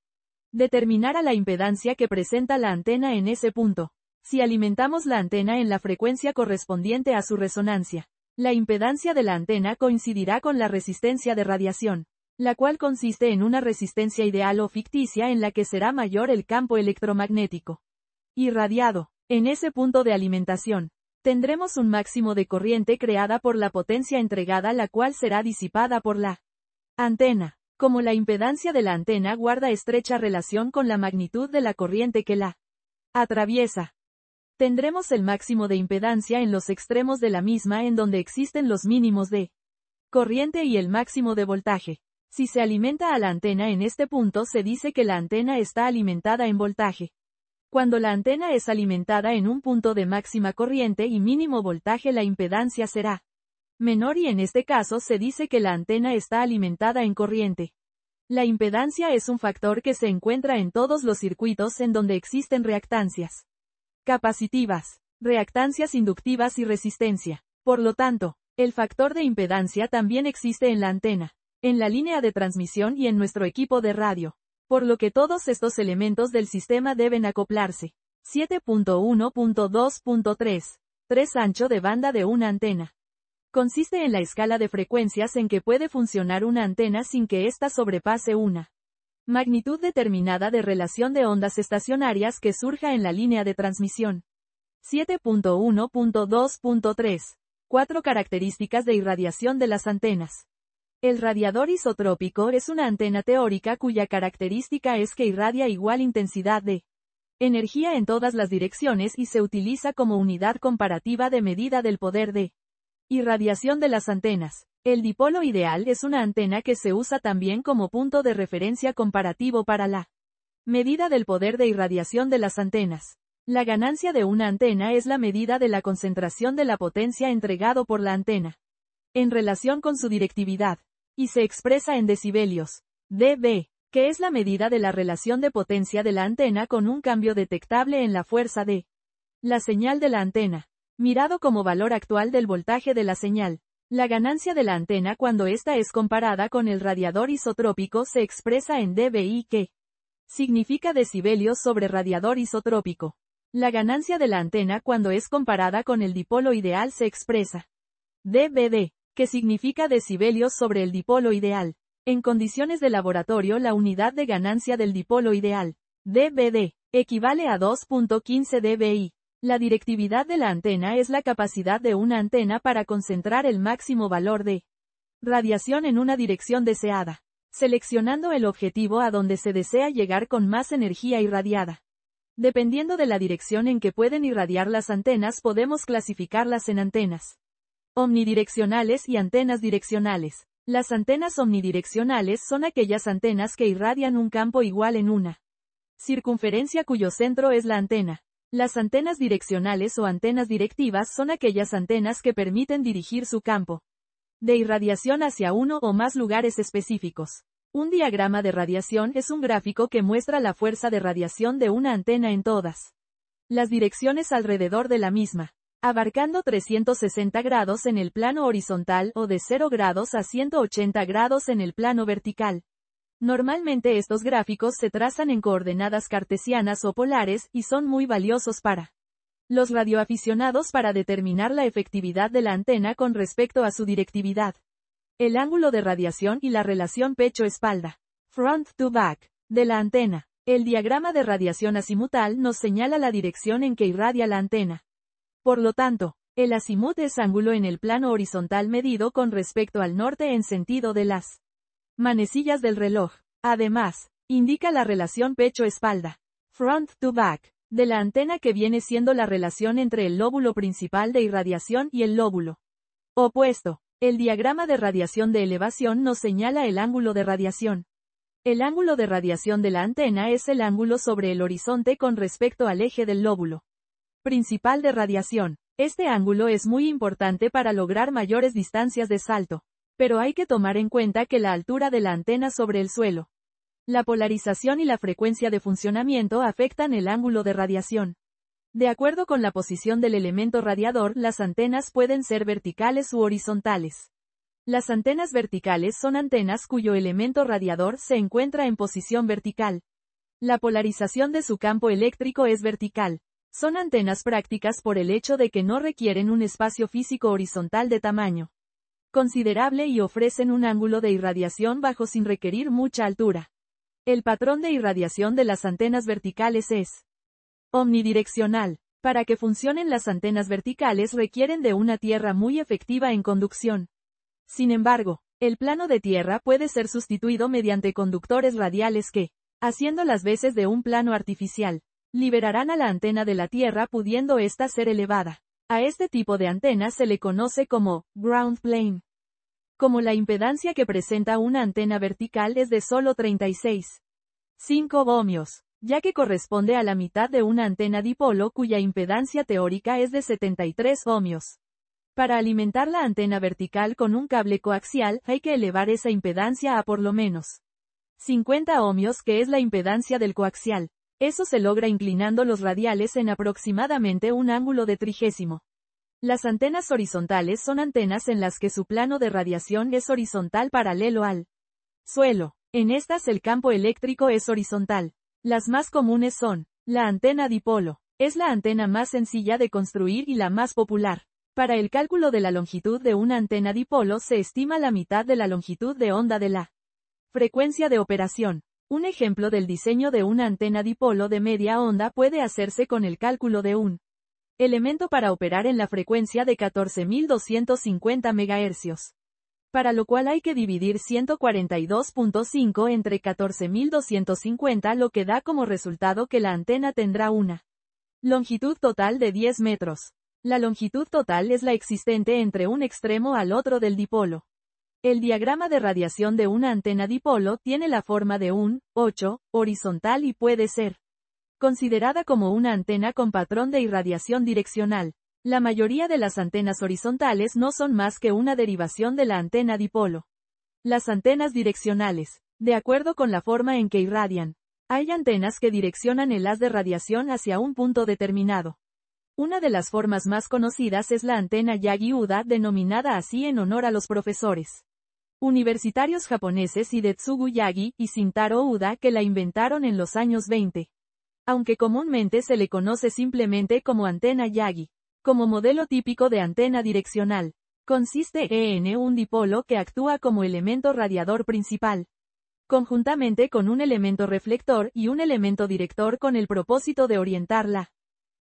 determinará la impedancia que presenta la antena en ese punto. Si alimentamos la antena en la frecuencia correspondiente a su resonancia, la impedancia de la antena coincidirá con la resistencia de radiación, la cual consiste en una resistencia ideal o ficticia en la que será mayor el campo electromagnético irradiado. En ese punto de alimentación, tendremos un máximo de corriente creada por la potencia entregada, la cual será disipada por la antena. Como la impedancia de la antena guarda estrecha relación con la magnitud de la corriente que la atraviesa, tendremos el máximo de impedancia en los extremos de la misma en donde existen los mínimos de corriente y el máximo de voltaje. Si se alimenta a la antena en este punto, se dice que la antena está alimentada en voltaje. Cuando la antena es alimentada en un punto de máxima corriente y mínimo voltaje, la impedancia será menor y en este caso se dice que la antena está alimentada en corriente. La impedancia es un factor que se encuentra en todos los circuitos en donde existen reactancias capacitivas, reactancias inductivas y resistencia. Por lo tanto, el factor de impedancia también existe en la antena, en la línea de transmisión y en nuestro equipo de radio, por lo que todos estos elementos del sistema deben acoplarse. 7.1.2.3. 3 Ancho de banda de una antena. Consiste en la escala de frecuencias en que puede funcionar una antena sin que ésta sobrepase una magnitud determinada de relación de ondas estacionarias que surja en la línea de transmisión. 7.1.2.3. 4 características de irradiación de las antenas. El radiador isotrópico es una antena teórica cuya característica es que irradia igual intensidad de energía en todas las direcciones y se utiliza como unidad comparativa de medida del poder de irradiación de las antenas. El dipolo ideal es una antena que se usa también como punto de referencia comparativo para la medida del poder de irradiación de las antenas. La ganancia de una antena es la medida de la concentración de la potencia entregado por la antena en relación con su directividad, y se expresa en decibelios, dB, que es la medida de la relación de potencia de la antena con un cambio detectable en la fuerza de la señal de la antena, mirado como valor actual del voltaje de la señal. La ganancia de la antena cuando ésta es comparada con el radiador isotrópico se expresa en dBi, que significa decibelios sobre radiador isotrópico. La ganancia de la antena cuando es comparada con el dipolo ideal se expresa dBd, que significa decibelios sobre el dipolo ideal. En condiciones de laboratorio la unidad de ganancia del dipolo ideal, dBd, equivale a 2.15 dBi. La directividad de la antena es la capacidad de una antena para concentrar el máximo valor de radiación en una dirección deseada, seleccionando el objetivo a donde se desea llegar con más energía irradiada. Dependiendo de la dirección en que pueden irradiar las antenas podemos clasificarlas en antenas omnidireccionales y antenas direccionales. Las antenas omnidireccionales son aquellas antenas que irradian un campo igual en una circunferencia cuyo centro es la antena. Las antenas direccionales o antenas directivas son aquellas antenas que permiten dirigir su campo de irradiación hacia uno o más lugares específicos. Un diagrama de radiación es un gráfico que muestra la fuerza de radiación de una antena en todas las direcciones alrededor de la misma, abarcando 360 grados en el plano horizontal o de 0 grados a 180 grados en el plano vertical. Normalmente estos gráficos se trazan en coordenadas cartesianas o polares y son muy valiosos para los radioaficionados para determinar la efectividad de la antena con respecto a su directividad. El ángulo de radiación y la relación pecho-espalda, front to back, de la antena. El diagrama de radiación azimutal nos señala la dirección en que irradia la antena. Por lo tanto, el azimut es ángulo en el plano horizontal medido con respecto al norte en sentido de las manecillas del reloj. Además, indica la relación pecho-espalda, front to back, de la antena que viene siendo la relación entre el lóbulo principal de irradiación y el lóbulo opuesto. El diagrama de radiación de elevación nos señala el ángulo de radiación. El ángulo de radiación de la antena es el ángulo sobre el horizonte con respecto al eje del lóbulo principal de radiación. Este ángulo es muy importante para lograr mayores distancias de salto, pero hay que tomar en cuenta que la altura de la antena sobre el suelo, la polarización y la frecuencia de funcionamiento afectan el ángulo de radiación. De acuerdo con la posición del elemento radiador, las antenas pueden ser verticales u horizontales. Las antenas verticales son antenas cuyo elemento radiador se encuentra en posición vertical. La polarización de su campo eléctrico es vertical. Son antenas prácticas por el hecho de que no requieren un espacio físico horizontal de tamaño considerable y ofrecen un ángulo de irradiación bajo sin requerir mucha altura. El patrón de irradiación de las antenas verticales es omnidireccional. Para que funcionen las antenas verticales requieren de una tierra muy efectiva en conducción. Sin embargo, el plano de tierra puede ser sustituido mediante conductores radiales que, haciendo las veces de un plano artificial, liberarán a la antena de la tierra pudiendo ésta ser elevada. A este tipo de antena se le conoce como ground plane. Como la impedancia que presenta una antena vertical es de solo 36,5 ohmios, ya que corresponde a la mitad de una antena dipolo cuya impedancia teórica es de 73 ohmios. Para alimentar la antena vertical con un cable coaxial hay que elevar esa impedancia a por lo menos 50 ohmios, que es la impedancia del coaxial. Eso se logra inclinando los radiales en aproximadamente un ángulo de 30. Las antenas horizontales son antenas en las que su plano de radiación es horizontal paralelo al suelo. En estas el campo eléctrico es horizontal. Las más comunes son la antena dipolo. Es la antena más sencilla de construir y la más popular. Para el cálculo de la longitud de una antena dipolo se estima la mitad de la longitud de onda de la frecuencia de operación. Un ejemplo del diseño de una antena dipolo de media onda puede hacerse con el cálculo de un elemento para operar en la frecuencia de 14.250 MHz. Para lo cual hay que dividir 142.5 entre 14.250, lo que da como resultado que la antena tendrá una longitud total de 10 metros. La longitud total es la existente entre un extremo al otro del dipolo. El diagrama de radiación de una antena dipolo tiene la forma de un 8 horizontal y puede ser considerada como una antena con patrón de irradiación direccional. La mayoría de las antenas horizontales no son más que una derivación de la antena dipolo. Las antenas direccionales, de acuerdo con la forma en que irradian. Hay antenas que direccionan el haz de radiación hacia un punto determinado. Una de las formas más conocidas es la antena Yagi-Uda, denominada así en honor a los profesores universitarios japoneses Hidetsugu Yagi y Shintaro Uda, que la inventaron en los años 20. Aunque comúnmente se le conoce simplemente como antena Yagi. Como modelo típico de antena direccional, consiste en un dipolo que actúa como elemento radiador principal, conjuntamente con un elemento reflector y un elemento director con el propósito de orientar la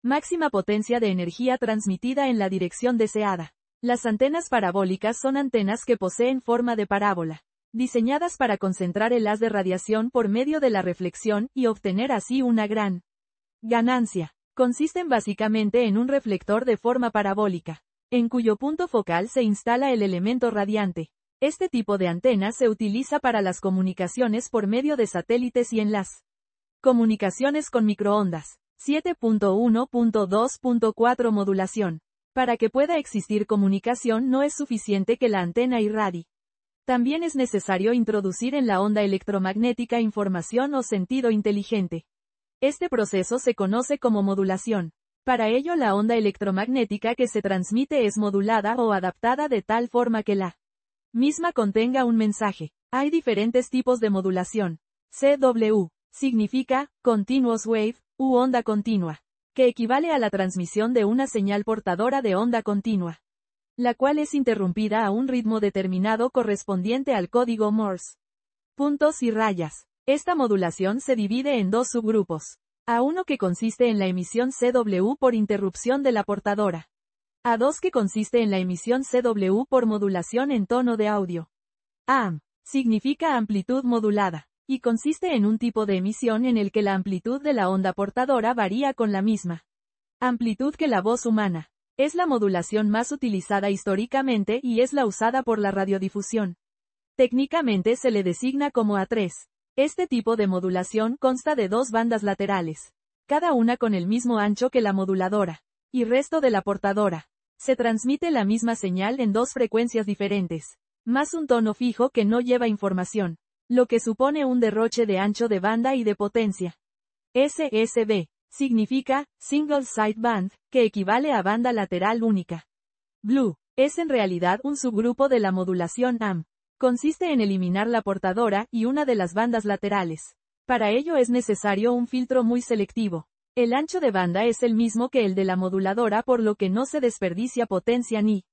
máxima potencia de energía transmitida en la dirección deseada. Las antenas parabólicas son antenas que poseen forma de parábola, diseñadas para concentrar el haz de radiación por medio de la reflexión y obtener así una gran ganancia. Consisten básicamente en un reflector de forma parabólica, en cuyo punto focal se instala el elemento radiante. Este tipo de antena se utiliza para las comunicaciones por medio de satélites y en las comunicaciones con microondas. 7.1.2.4 Modulación. Para que pueda existir comunicación no es suficiente que la antena irradie. También es necesario introducir en la onda electromagnética información o sentido inteligente. Este proceso se conoce como modulación. Para ello la onda electromagnética que se transmite es modulada o adaptada de tal forma que la misma contenga un mensaje. Hay diferentes tipos de modulación. CW significa Continuous Wave, u onda continua, que equivale a la transmisión de una señal portadora de onda continua, la cual es interrumpida a un ritmo determinado correspondiente al código Morse. Puntos y rayas. Esta modulación se divide en dos subgrupos. A1 que consiste en la emisión CW por interrupción de la portadora. A2 que consiste en la emisión CW por modulación en tono de audio. AM significa amplitud modulada, y consiste en un tipo de emisión en el que la amplitud de la onda portadora varía con la misma amplitud que la voz humana. Es la modulación más utilizada históricamente y es la usada por la radiodifusión. Técnicamente se le designa como A3. Este tipo de modulación consta de dos bandas laterales, cada una con el mismo ancho que la moduladora y resto de la portadora. Se transmite la misma señal en dos frecuencias diferentes, más un tono fijo que no lleva información, lo que supone un derroche de ancho de banda y de potencia. SSB significa Single Sideband, que equivale a banda lateral única. Blue es en realidad un subgrupo de la modulación AM. Consiste en eliminar la portadora y una de las bandas laterales. Para ello es necesario un filtro muy selectivo. El ancho de banda es el mismo que el de la moduladora, por lo que no se desperdicia potencia ni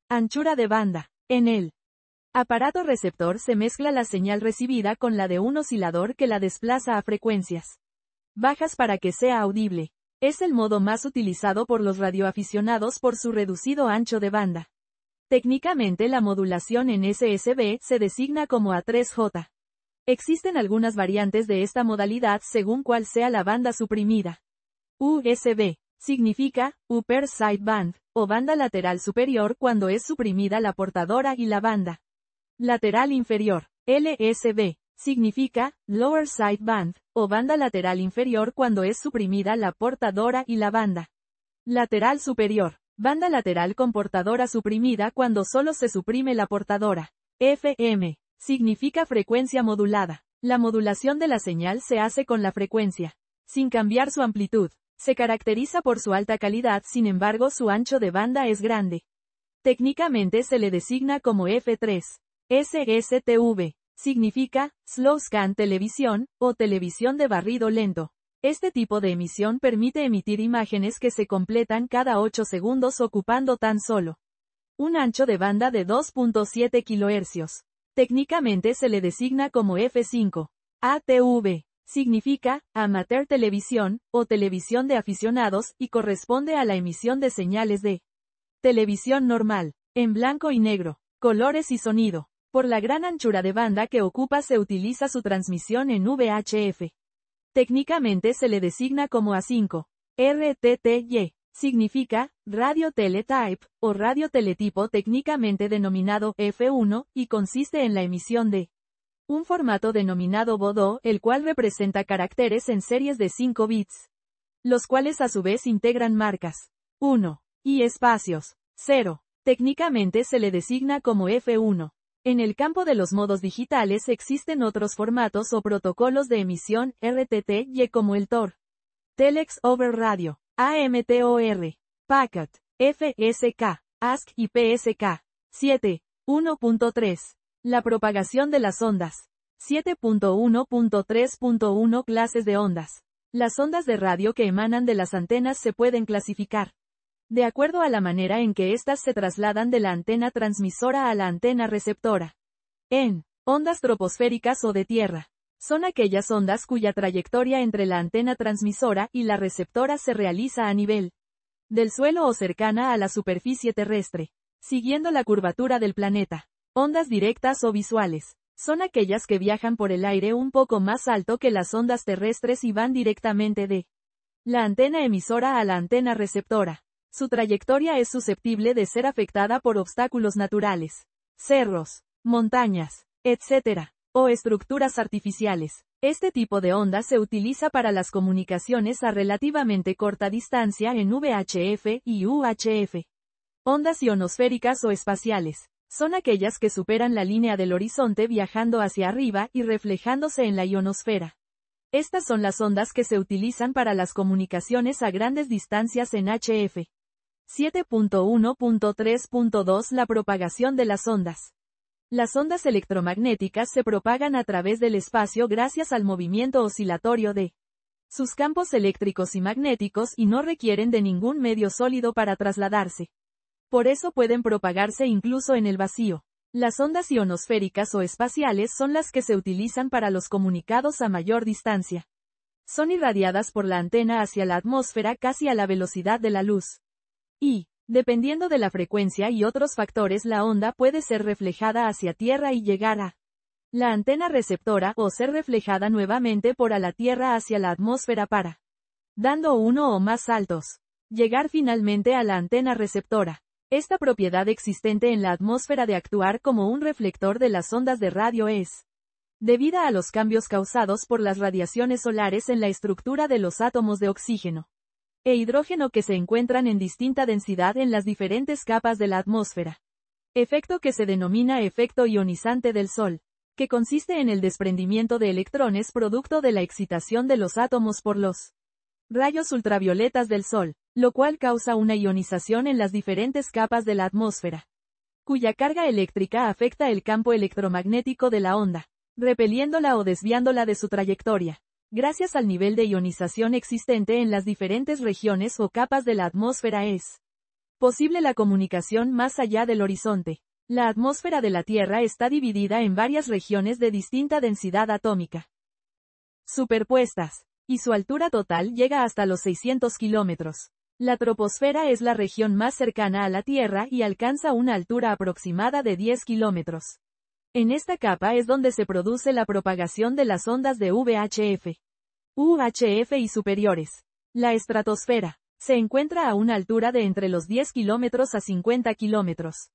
anchura de banda. En el aparato receptor se mezcla la señal recibida con la de un oscilador que la desplaza a frecuencias bajas para que sea audible. Es el modo más utilizado por los radioaficionados por su reducido ancho de banda. Técnicamente la modulación en SSB se designa como A3J. Existen algunas variantes de esta modalidad según cuál sea la banda suprimida. USB significa Upper Sideband, o banda lateral superior cuando es suprimida la portadora y la banda lateral inferior. LSB significa Lower Sideband, o banda lateral inferior cuando es suprimida la portadora y la banda lateral superior. Banda lateral con portadora suprimida cuando solo se suprime la portadora. FM significa frecuencia modulada. La modulación de la señal se hace con la frecuencia, sin cambiar su amplitud. Se caracteriza por su alta calidad, sin embargo su ancho de banda es grande. Técnicamente se le designa como F3. SSTV. Significa, Slow Scan Televisión, o televisión de barrido lento. Este tipo de emisión permite emitir imágenes que se completan cada 8 segundos ocupando tan solo un ancho de banda de 2.7 kHz. Técnicamente se le designa como F5. ATV. Significa, Amateur Televisión, o televisión de aficionados, y corresponde a la emisión de señales de televisión normal, en blanco y negro, colores y sonido. Por la gran anchura de banda que ocupa se utiliza su transmisión en VHF. Técnicamente se le designa como A5. RTTY. Significa, Radio Teletype, o radio teletipo técnicamente denominado F1, y consiste en la emisión de un formato denominado Baudot, el cual representa caracteres en series de 5 bits, los cuales a su vez integran marcas 1 y espacios 0. Técnicamente se le designa como F1. En el campo de los modos digitales existen otros formatos o protocolos de emisión RTTY como el TOR, Telex over Radio, AMTOR, Packet, FSK, ASC y PSK. 7. 1.3. La propagación de las ondas. 7.1.3.1 Clases de ondas. Las ondas de radio que emanan de las antenas se pueden clasificar de acuerdo a la manera en que éstas se trasladan de la antena transmisora a la antena receptora. En ondas troposféricas o de tierra. Son aquellas ondas cuya trayectoria entre la antena transmisora y la receptora se realiza a nivel del suelo o cercana a la superficie terrestre, siguiendo la curvatura del planeta. Ondas directas o visuales. Son aquellas que viajan por el aire un poco más alto que las ondas terrestres y van directamente de la antena emisora a la antena receptora. Su trayectoria es susceptible de ser afectada por obstáculos naturales, cerros, montañas, etc., o estructuras artificiales. Este tipo de onda se utiliza para las comunicaciones a relativamente corta distancia en VHF y UHF. Ondas ionosféricas o espaciales. Son aquellas que superan la línea del horizonte viajando hacia arriba y reflejándose en la ionosfera. Estas son las ondas que se utilizan para las comunicaciones a grandes distancias en HF. 7.1.3.2 La propagación de las ondas. Las ondas electromagnéticas se propagan a través del espacio gracias al movimiento oscilatorio de sus campos eléctricos y magnéticos y no requieren de ningún medio sólido para trasladarse. Por eso pueden propagarse incluso en el vacío. Las ondas ionosféricas o espaciales son las que se utilizan para los comunicados a mayor distancia. Son irradiadas por la antena hacia la atmósfera casi a la velocidad de la luz. Y, dependiendo de la frecuencia y otros factores, la onda puede ser reflejada hacia tierra y llegar a la antena receptora o ser reflejada nuevamente por a la tierra hacia la atmósfera para, dando uno o más saltos, llegar finalmente a la antena receptora. Esta propiedad existente en la atmósfera de actuar como un reflector de las ondas de radio es debida a los cambios causados por las radiaciones solares en la estructura de los átomos de oxígeno e hidrógeno que se encuentran en distinta densidad en las diferentes capas de la atmósfera. Efecto que se denomina efecto ionizante del Sol, que consiste en el desprendimiento de electrones producto de la excitación de los átomos por los rayos ultravioletas del Sol, lo cual causa una ionización en las diferentes capas de la atmósfera, cuya carga eléctrica afecta el campo electromagnético de la onda, repeliéndola o desviándola de su trayectoria. Gracias al nivel de ionización existente en las diferentes regiones o capas de la atmósfera es posible la comunicación más allá del horizonte. La atmósfera de la Tierra está dividida en varias regiones de distinta densidad atómica, superpuestas, y su altura total llega hasta los 600 kilómetros. La troposfera es la región más cercana a la Tierra y alcanza una altura aproximada de 10 kilómetros. En esta capa es donde se produce la propagación de las ondas de VHF, UHF y superiores. La estratosfera se encuentra a una altura de entre los 10 kilómetros a 50 kilómetros.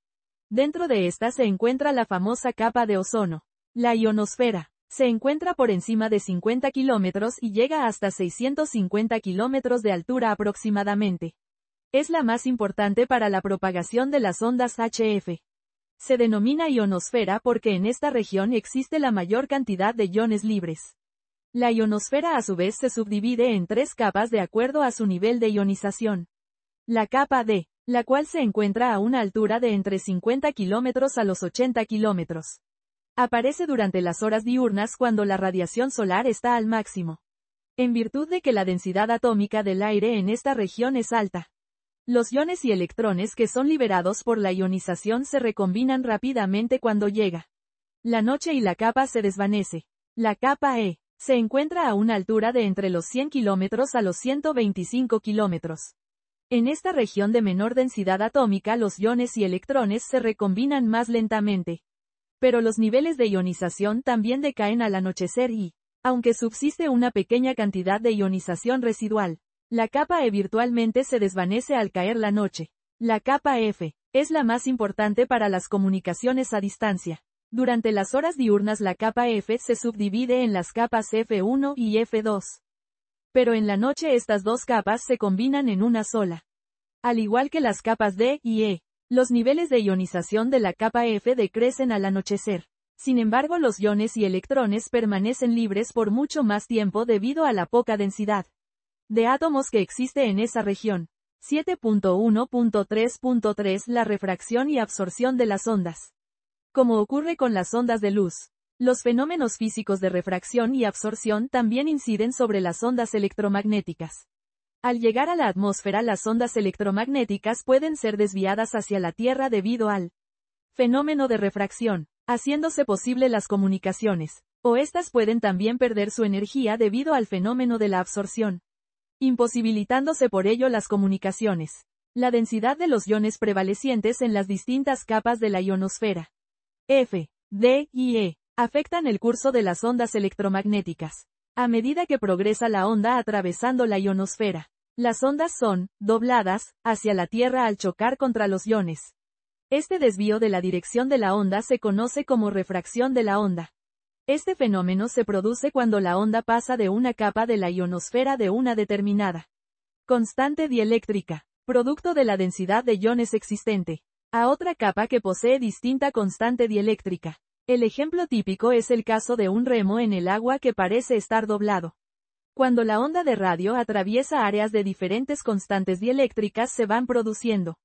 Dentro de esta se encuentra la famosa capa de ozono. La ionosfera se encuentra por encima de 50 kilómetros y llega hasta 650 kilómetros de altura aproximadamente. Es la más importante para la propagación de las ondas HF. Se denomina ionosfera porque en esta región existe la mayor cantidad de iones libres. La ionosfera a su vez se subdivide en 3 capas de acuerdo a su nivel de ionización. La capa D, la cual se encuentra a una altura de entre 50 kilómetros a los 80 kilómetros. Aparece durante las horas diurnas cuando la radiación solar está al máximo. En virtud de que la densidad atómica del aire en esta región es alta. Los iones y electrones que son liberados por la ionización se recombinan rápidamente cuando llega la noche y la capa se desvanece. La capa E se encuentra a una altura de entre los 100 kilómetros a los 125 kilómetros. En esta región de menor densidad atómica los iones y electrones se recombinan más lentamente. Pero los niveles de ionización también decaen al anochecer y, aunque subsiste una pequeña cantidad de ionización residual, la capa E virtualmente se desvanece al caer la noche. La capa F es la más importante para las comunicaciones a distancia. Durante las horas diurnas la capa F se subdivide en las capas F1 y F2. Pero en la noche estas dos capas se combinan en una sola. Al igual que las capas D y E, los niveles de ionización de la capa F decrecen al anochecer. Sin embargo, los iones y electrones permanecen libres por mucho más tiempo debido a la poca densidad de átomos que existe en esa región. 7.1.3.3 La refracción y absorción de las ondas. Como ocurre con las ondas de luz, los fenómenos físicos de refracción y absorción también inciden sobre las ondas electromagnéticas. Al llegar a la atmósfera, las ondas electromagnéticas pueden ser desviadas hacia la Tierra debido al fenómeno de refracción, haciéndose posible las comunicaciones, o estas pueden también perder su energía debido al fenómeno de la absorción, imposibilitándose por ello las comunicaciones. La densidad de los iones prevalecientes en las distintas capas de la ionosfera F, D y E afectan el curso de las ondas electromagnéticas. A medida que progresa la onda atravesando la ionosfera, las ondas son dobladas hacia la Tierra al chocar contra los iones. Este desvío de la dirección de la onda se conoce como refracción de la onda. Este fenómeno se produce cuando la onda pasa de una capa de la ionosfera de una determinada constante dieléctrica, producto de la densidad de iones existente, a otra capa que posee distinta constante dieléctrica. El ejemplo típico es el caso de un remo en el agua que parece estar doblado. Cuando la onda de radio atraviesa áreas de diferentes constantes dieléctricas se van produciendo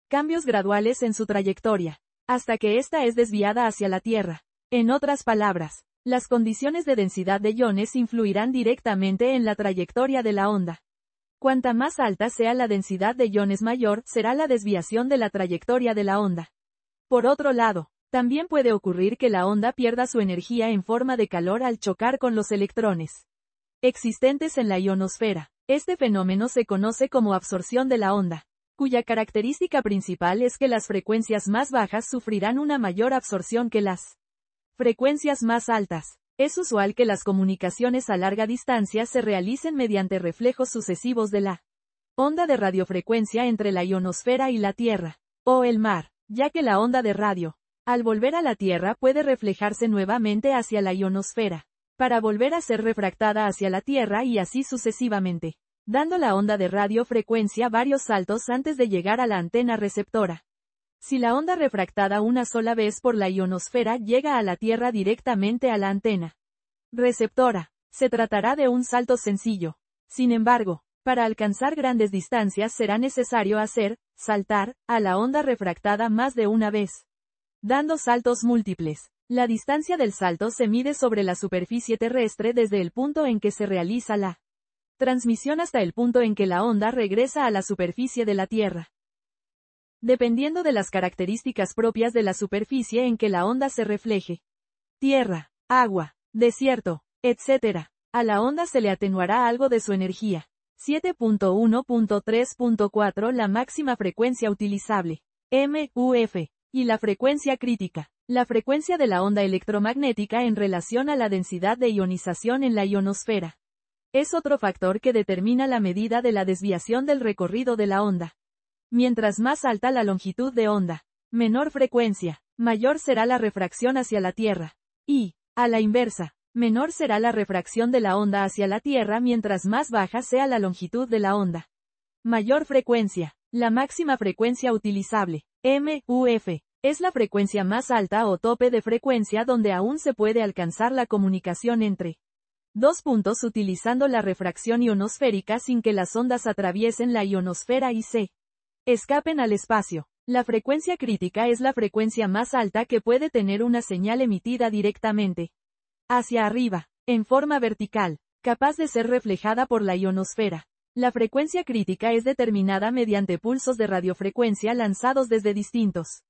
cambios graduales en su trayectoria, hasta que ésta es desviada hacia la Tierra. En otras palabras, las condiciones de densidad de iones influirán directamente en la trayectoria de la onda. Cuanta más alta sea la densidad de iones mayor será la desviación de la trayectoria de la onda. Por otro lado, también puede ocurrir que la onda pierda su energía en forma de calor al chocar con los electrones existentes en la ionosfera. Este fenómeno se conoce como absorción de la onda, cuya característica principal es que las frecuencias más bajas sufrirán una mayor absorción que las frecuencias más altas. Es usual que las comunicaciones a larga distancia se realicen mediante reflejos sucesivos de la onda de radiofrecuencia entre la ionosfera y la Tierra, o el mar, ya que la onda de radio, al volver a la Tierra puede reflejarse nuevamente hacia la ionosfera, para volver a ser refractada hacia la Tierra y así sucesivamente, dando la onda de radiofrecuencia varios saltos antes de llegar a la antena receptora. Si la onda refractada una sola vez por la ionosfera llega a la Tierra directamente a la antena receptora, se tratará de un salto sencillo. Sin embargo, para alcanzar grandes distancias será necesario saltar, a la onda refractada más de una vez, dando saltos múltiples. La distancia del salto se mide sobre la superficie terrestre desde el punto en que se realiza la transmisión hasta el punto en que la onda regresa a la superficie de la Tierra. Dependiendo de las características propias de la superficie en que la onda se refleje, tierra, agua, desierto, etc., a la onda se le atenuará algo de su energía. 7.1.3.4 La máxima frecuencia utilizable, MUF, y la frecuencia crítica. La frecuencia de la onda electromagnética en relación a la densidad de ionización en la ionosfera es otro factor que determina la medida de la desviación del recorrido de la onda. Mientras más alta la longitud de onda, menor frecuencia, mayor será la refracción hacia la Tierra. Y, a la inversa, menor será la refracción de la onda hacia la Tierra mientras más baja sea la longitud de la onda. Mayor frecuencia. La máxima frecuencia utilizable, MUF, es la frecuencia más alta o tope de frecuencia donde aún se puede alcanzar la comunicación entre Utilizando la refracción ionosférica sin que las ondas atraviesen la ionosfera y se escapen al espacio. La frecuencia crítica es la frecuencia más alta que puede tener una señal emitida directamente hacia arriba, en forma vertical, capaz de ser reflejada por la ionosfera. La frecuencia crítica es determinada mediante pulsos de radiofrecuencia lanzados desde distintos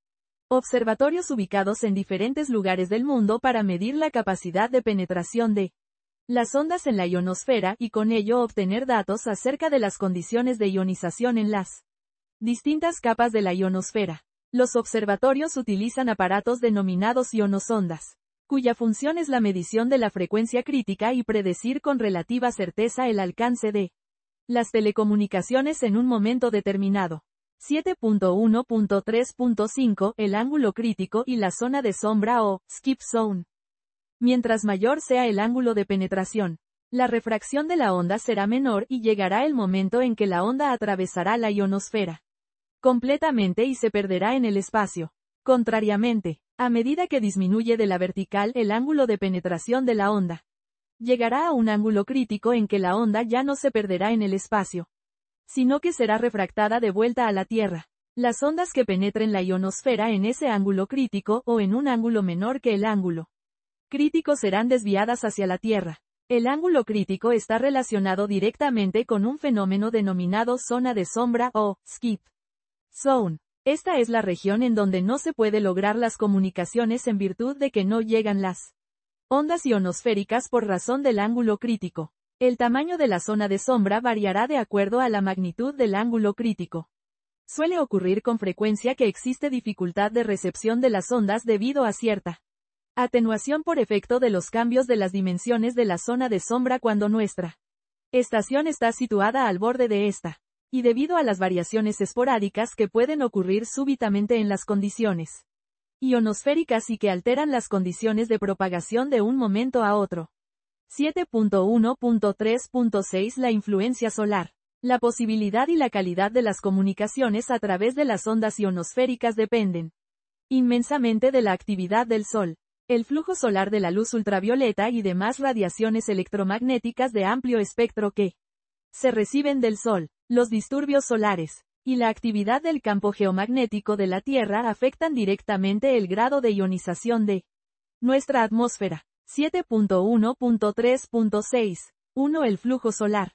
observatorios ubicados en diferentes lugares del mundo para medir la capacidad de penetración de las ondas en la ionosfera y con ello obtener datos acerca de las condiciones de ionización en las distintas capas de la ionosfera. Los observatorios utilizan aparatos denominados ionosondas, cuya función es la medición de la frecuencia crítica y predecir con relativa certeza el alcance de las telecomunicaciones en un momento determinado. 7.1.3.5 El ángulo crítico y la zona de sombra o skip zone. Mientras mayor sea el ángulo de penetración, la refracción de la onda será menor y llegará el momento en que la onda atravesará la ionosfera completamente y se perderá en el espacio. Contrariamente, a medida que disminuye de la vertical el ángulo de penetración de la onda, llegará a un ángulo crítico en que la onda ya no se perderá en el espacio, sino que será refractada de vuelta a la Tierra. Las ondas que penetren la ionosfera en ese ángulo crítico o en un ángulo menor que el ángulo crítico serán desviadas hacia la Tierra. El ángulo crítico está relacionado directamente con un fenómeno denominado zona de sombra o skip zone. Esta es la región en donde no se puede lograr las comunicaciones en virtud de que no llegan las ondas ionosféricas por razón del ángulo crítico. El tamaño de la zona de sombra variará de acuerdo a la magnitud del ángulo crítico. Suele ocurrir con frecuencia que existe dificultad de recepción de las ondas debido a cierta atenuación por efecto de los cambios de las dimensiones de la zona de sombra cuando nuestra estación está situada al borde de esta, y debido a las variaciones esporádicas que pueden ocurrir súbitamente en las condiciones ionosféricas y que alteran las condiciones de propagación de un momento a otro. 7.1.3.6 La influencia solar. La posibilidad y la calidad de las comunicaciones a través de las ondas ionosféricas dependen inmensamente de la actividad del Sol, el flujo solar de la luz ultravioleta y demás radiaciones electromagnéticas de amplio espectro que se reciben del Sol. Los disturbios solares y la actividad del campo geomagnético de la Tierra afectan directamente el grado de ionización de nuestra atmósfera. 7.1.3.6. 1. El flujo solar.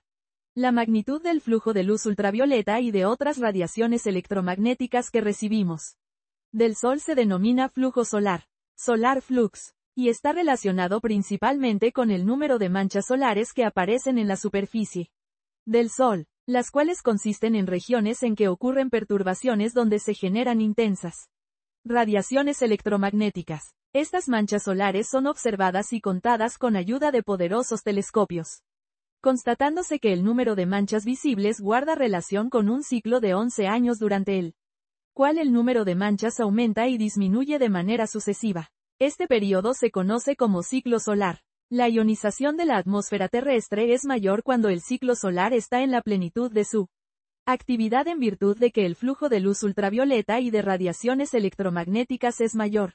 La magnitud del flujo de luz ultravioleta y de otras radiaciones electromagnéticas que recibimos del Sol se denomina flujo solar, solar flux, y está relacionado principalmente con el número de manchas solares que aparecen en la superficie del Sol, las cuales consisten en regiones en que ocurren perturbaciones donde se generan intensas radiaciones electromagnéticas. Estas manchas solares son observadas y contadas con ayuda de poderosos telescopios, constatándose que el número de manchas visibles guarda relación con un ciclo de 11 años durante el cual el número de manchas aumenta y disminuye de manera sucesiva. Este periodo se conoce como ciclo solar. La ionización de la atmósfera terrestre es mayor cuando el ciclo solar está en la plenitud de su actividad en virtud de que el flujo de luz ultravioleta y de radiaciones electromagnéticas es mayor.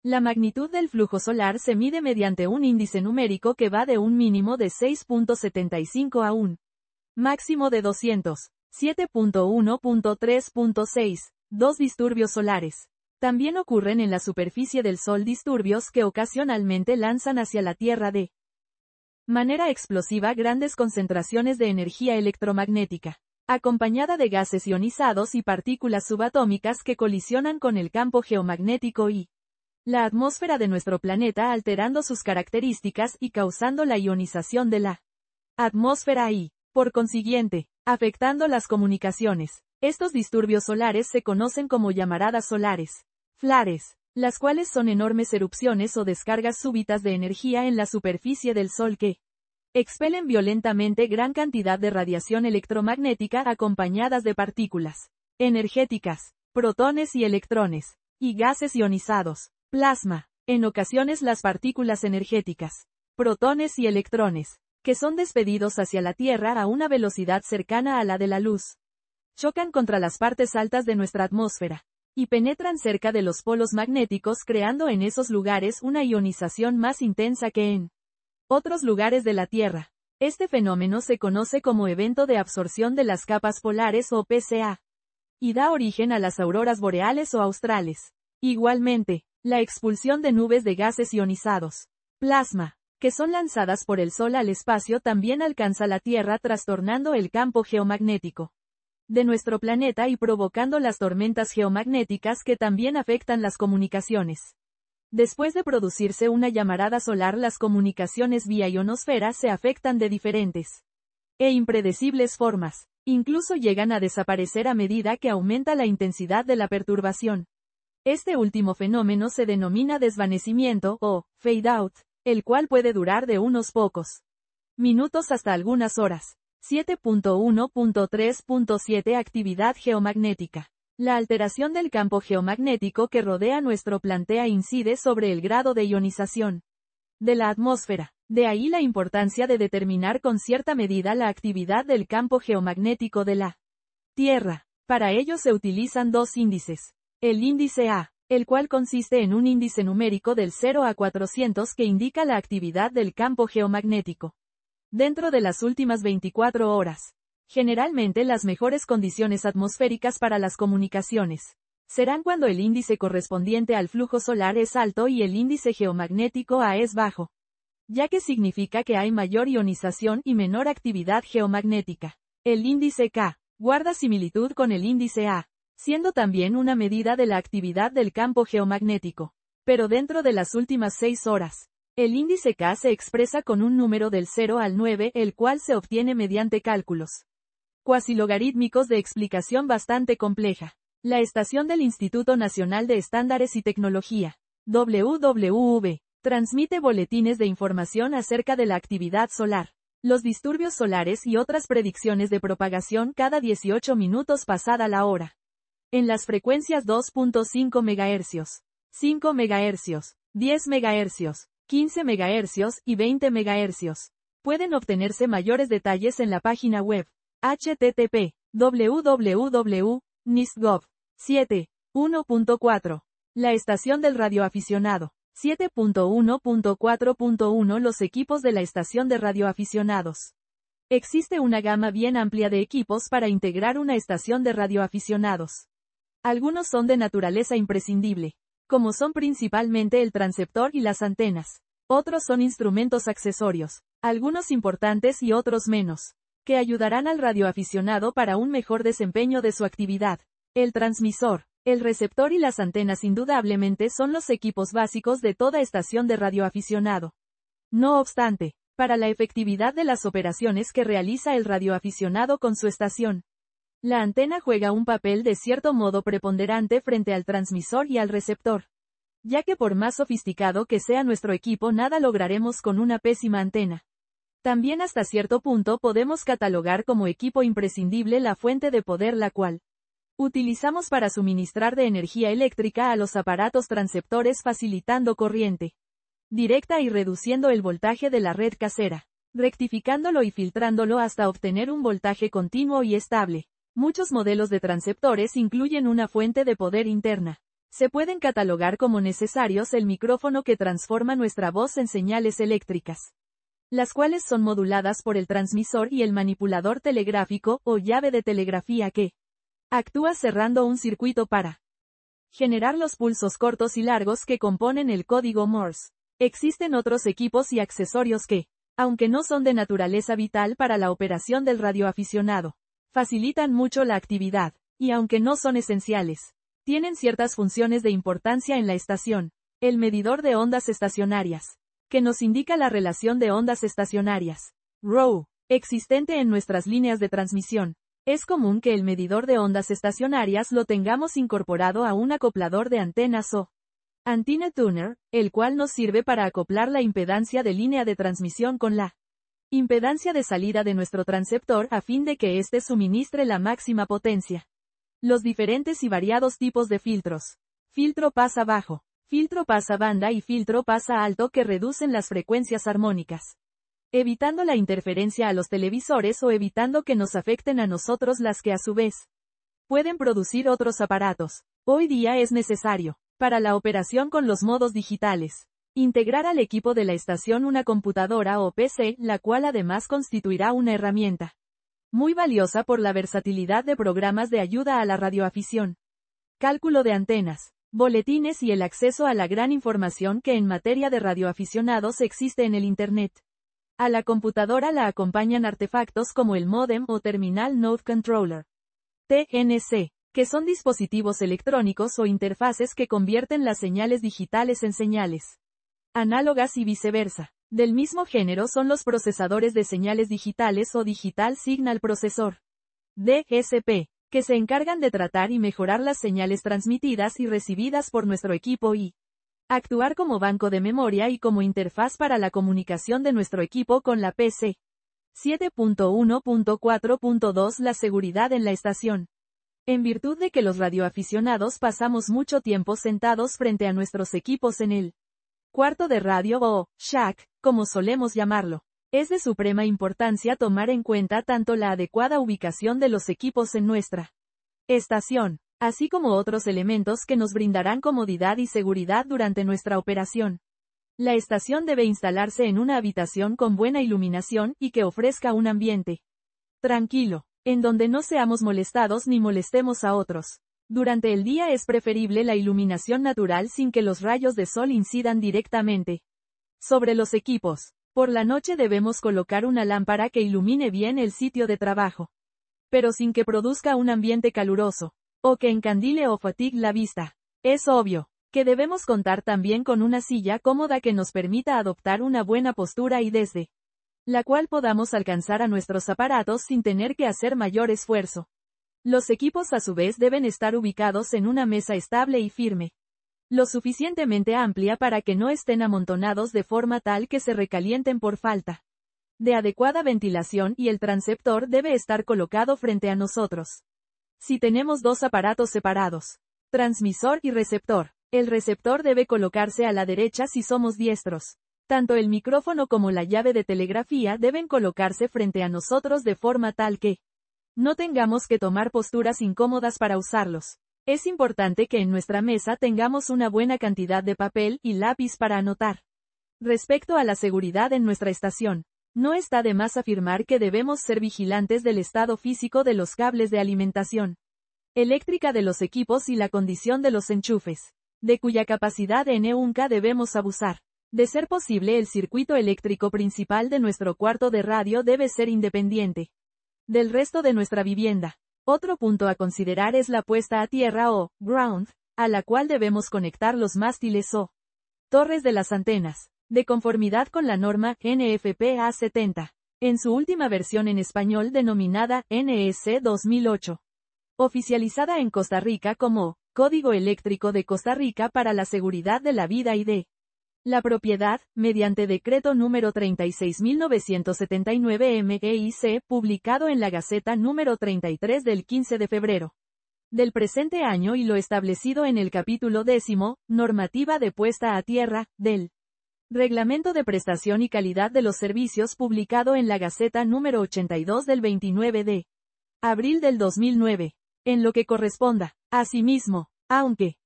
La magnitud del flujo solar se mide mediante un índice numérico que va de un mínimo de 6.75 a un máximo de 200. 7.1.3.6. 2 disturbios solares. También ocurren en la superficie del Sol disturbios que ocasionalmente lanzan hacia la Tierra de manera explosiva grandes concentraciones de energía electromagnética, acompañada de gases ionizados y partículas subatómicas que colisionan con el campo geomagnético y la atmósfera de nuestro planeta alterando sus características y causando la ionización de la atmósfera y, por consiguiente, afectando las comunicaciones. Estos disturbios solares se conocen como llamaradas solares, flares, las cuales son enormes erupciones o descargas súbitas de energía en la superficie del Sol que expelen violentamente gran cantidad de radiación electromagnética acompañadas de partículas energéticas, protones y electrones, y gases ionizados, plasma, en ocasiones las partículas energéticas, protones y electrones, que son despedidos hacia la Tierra a una velocidad cercana a la de la luz, chocan contra las partes altas de nuestra atmósfera, y penetran cerca de los polos magnéticos creando en esos lugares una ionización más intensa que en otros lugares de la Tierra. Este fenómeno se conoce como evento de absorción de las capas polares o PCA, y da origen a las auroras boreales o australes. Igualmente, la expulsión de nubes de gases ionizados, plasma, que son lanzadas por el Sol al espacio también alcanza la Tierra trastornando el campo geomagnético de nuestro planeta y provocando las tormentas geomagnéticas que también afectan las comunicaciones. Después de producirse una llamarada solar, las comunicaciones vía ionosfera se afectan de diferentes e impredecibles formas. Incluso llegan a desaparecer a medida que aumenta la intensidad de la perturbación. Este último fenómeno se denomina desvanecimiento o fade out, el cual puede durar de unos pocos minutos hasta algunas horas. 7.1.3.7 Actividad geomagnética. La alteración del campo geomagnético que rodea nuestro planeta incide sobre el grado de ionización de la atmósfera. De ahí la importancia de determinar con cierta medida la actividad del campo geomagnético de la Tierra. Para ello se utilizan dos índices. El índice A, el cual consiste en un índice numérico del 0 a 400 que indica la actividad del campo geomagnético dentro de las últimas 24 horas. Generalmente las mejores condiciones atmosféricas para las comunicaciones serán cuando el índice correspondiente al flujo solar es alto y el índice geomagnético A es bajo, ya que significa que hay mayor ionización y menor actividad geomagnética. El índice K guarda similitud con el índice A, siendo también una medida de la actividad del campo geomagnético, pero dentro de las últimas 6 horas. El índice K se expresa con un número del 0 al 9, el cual se obtiene mediante cálculos cuasi logarítmicos de explicación bastante compleja. La estación del Instituto Nacional de Estándares y Tecnología, WWV, transmite boletines de información acerca de la actividad solar, los disturbios solares y otras predicciones de propagación cada 18 minutos pasada la hora. En las frecuencias 2.5 MHz, 5 MHz, 10 MHz, 15 MHz y 20 MHz. Pueden obtenerse mayores detalles en la página web http://www.nist.gov. 7. 1.4. La estación del radioaficionado. 7.1.4.1 Los equipos de la estación de radioaficionados. Existe una gama bien amplia de equipos para integrar una estación de radioaficionados. Algunos son de naturaleza imprescindible, como son principalmente el transceptor y las antenas. Otros son instrumentos accesorios, algunos importantes y otros menos, que ayudarán al radioaficionado para un mejor desempeño de su actividad. El transmisor, el receptor y las antenas indudablemente son los equipos básicos de toda estación de radioaficionado. No obstante, para la efectividad de las operaciones que realiza el radioaficionado con su estación, la antena juega un papel de cierto modo preponderante frente al transmisor y al receptor, ya que por más sofisticado que sea nuestro equipo nada lograremos con una pésima antena. También hasta cierto punto podemos catalogar como equipo imprescindible la fuente de poder la cual utilizamos para suministrar de energía eléctrica a los aparatos transceptores facilitando corriente directa y reduciendo el voltaje de la red casera, rectificándolo y filtrándolo hasta obtener un voltaje continuo y estable. Muchos modelos de transceptores incluyen una fuente de poder interna. Se pueden catalogar como necesarios el micrófono que transforma nuestra voz en señales eléctricas, las cuales son moduladas por el transmisor y el manipulador telegráfico o llave de telegrafía que actúa cerrando un circuito para generar los pulsos cortos y largos que componen el código Morse. Existen otros equipos y accesorios que, aunque no son de naturaleza vital para la operación del radioaficionado, facilitan mucho la actividad, y aunque no son esenciales, tienen ciertas funciones de importancia en la estación. El medidor de ondas estacionarias, que nos indica la relación de ondas estacionarias, ROW, existente en nuestras líneas de transmisión. Es común que el medidor de ondas estacionarias lo tengamos incorporado a un acoplador de antenas o antenna tuner, el cual nos sirve para acoplar la impedancia de línea de transmisión con la impedancia de salida de nuestro transceptor a fin de que éste suministre la máxima potencia. Los diferentes y variados tipos de filtros. Filtro pasa bajo, filtro pasa banda y filtro pasa alto que reducen las frecuencias armónicas, evitando la interferencia a los televisores o evitando que nos afecten a nosotros, las que a su vez pueden producir otros aparatos. Hoy día es necesario, para la operación con los modos digitales, Integrar al equipo de la estación una computadora o PC, la cual además constituirá una herramienta muy valiosa por la versatilidad de programas de ayuda a la radioafición, cálculo de antenas, boletines y el acceso a la gran información que en materia de radioaficionados existe en el Internet. A la computadora la acompañan artefactos como el módem o Terminal Node Controller, TNC, que son dispositivos electrónicos o interfaces que convierten las señales digitales en señales análogas y viceversa. Del mismo género son los procesadores de señales digitales o Digital Signal Processor, DSP, que se encargan de tratar y mejorar las señales transmitidas y recibidas por nuestro equipo y actuar como banco de memoria y como interfaz para la comunicación de nuestro equipo con la PC. 7.1.4.2 La seguridad en la estación. En virtud de que los radioaficionados pasamos mucho tiempo sentados frente a nuestros equipos en el cuarto de radio o shack, como solemos llamarlo, es de suprema importancia tomar en cuenta tanto la adecuada ubicación de los equipos en nuestra estación, así como otros elementos que nos brindarán comodidad y seguridad durante nuestra operación. La estación debe instalarse en una habitación con buena iluminación y que ofrezca un ambiente tranquilo, en donde no seamos molestados ni molestemos a otros. Durante el día es preferible la iluminación natural sin que los rayos de sol incidan directamente sobre los equipos. Por la noche debemos colocar una lámpara que ilumine bien el sitio de trabajo, pero sin que produzca un ambiente caluroso, o que encandile o fatigue la vista. Es obvio que debemos contar también con una silla cómoda que nos permita adoptar una buena postura y desde la cual podamos alcanzar a nuestros aparatos sin tener que hacer mayor esfuerzo. Los equipos a su vez deben estar ubicados en una mesa estable y firme, lo suficientemente amplia para que no estén amontonados de forma tal que se recalienten por falta de adecuada ventilación y el transceptor debe estar colocado frente a nosotros. Si tenemos dos aparatos separados, transmisor y receptor, el receptor debe colocarse a la derecha si somos diestros. Tanto el micrófono como la llave de telegrafía deben colocarse frente a nosotros de forma tal que no tengamos que tomar posturas incómodas para usarlos. Es importante que en nuestra mesa tengamos una buena cantidad de papel y lápiz para anotar. Respecto a la seguridad en nuestra estación, no está de más afirmar que debemos ser vigilantes del estado físico de los cables de alimentación eléctrica de los equipos y la condición de los enchufes, de cuya capacidad nunca debemos abusar. De ser posible, el circuito eléctrico principal de nuestro cuarto de radio debe ser independiente del resto de nuestra vivienda. Otro punto a considerar es la puesta a tierra o ground, a la cual debemos conectar los mástiles o torres de las antenas, de conformidad con la norma NFPA 70, en su última versión en español denominada NS 2008, oficializada en Costa Rica como Código Eléctrico de Costa Rica para la Seguridad de la Vida y de la Propiedad, mediante decreto número 36.979 MEIC, publicado en la Gaceta número 33 del 15 de febrero del presente año y lo establecido en el capítulo 10, normativa de puesta a tierra, del Reglamento de Prestación y Calidad de los Servicios, publicado en la Gaceta número 82 del 29 de abril del 2009. En lo que corresponda, asimismo, aunque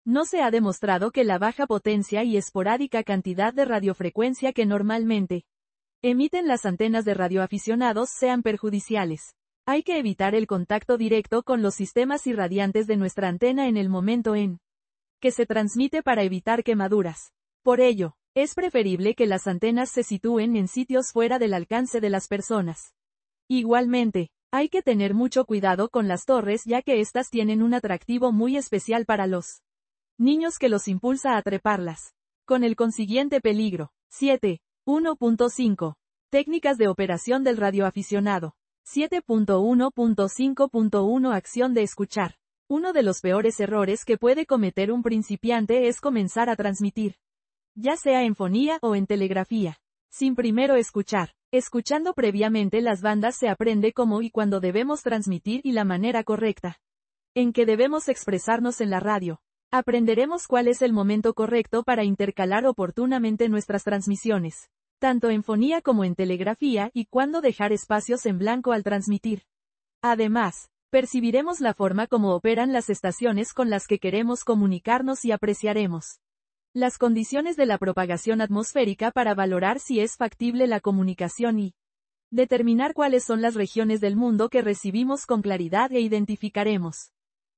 no se ha demostrado que la baja potencia y esporádica cantidad de radiofrecuencia que normalmente emiten las antenas de radioaficionados sean perjudiciales. Hay que evitar el contacto directo con los sistemas irradiantes de nuestra antena en el momento en que se transmite para evitar quemaduras. Por ello, es preferible que las antenas se sitúen en sitios fuera del alcance de las personas. Igualmente, hay que tener mucho cuidado con las torres ya que éstas tienen un atractivo muy especial para los niños que los impulsa a treparlas, con el consiguiente peligro. 7.1.5. Técnicas de operación del radioaficionado. 7.1.5.1 Acción de escuchar. Uno de los peores errores que puede cometer un principiante es comenzar a transmitir, ya sea en fonía o en telegrafía, sin primero escuchar. Escuchando previamente las bandas se aprende cómo y cuándo debemos transmitir y la manera correcta en que debemos expresarnos en la radio. Aprenderemos cuál es el momento correcto para intercalar oportunamente nuestras transmisiones, tanto en fonía como en telegrafía, y cuándo dejar espacios en blanco al transmitir. Además, percibiremos la forma como operan las estaciones con las que queremos comunicarnos y apreciaremos las condiciones de la propagación atmosférica para valorar si es factible la comunicación y determinar cuáles son las regiones del mundo que recibimos con claridad e identificaremos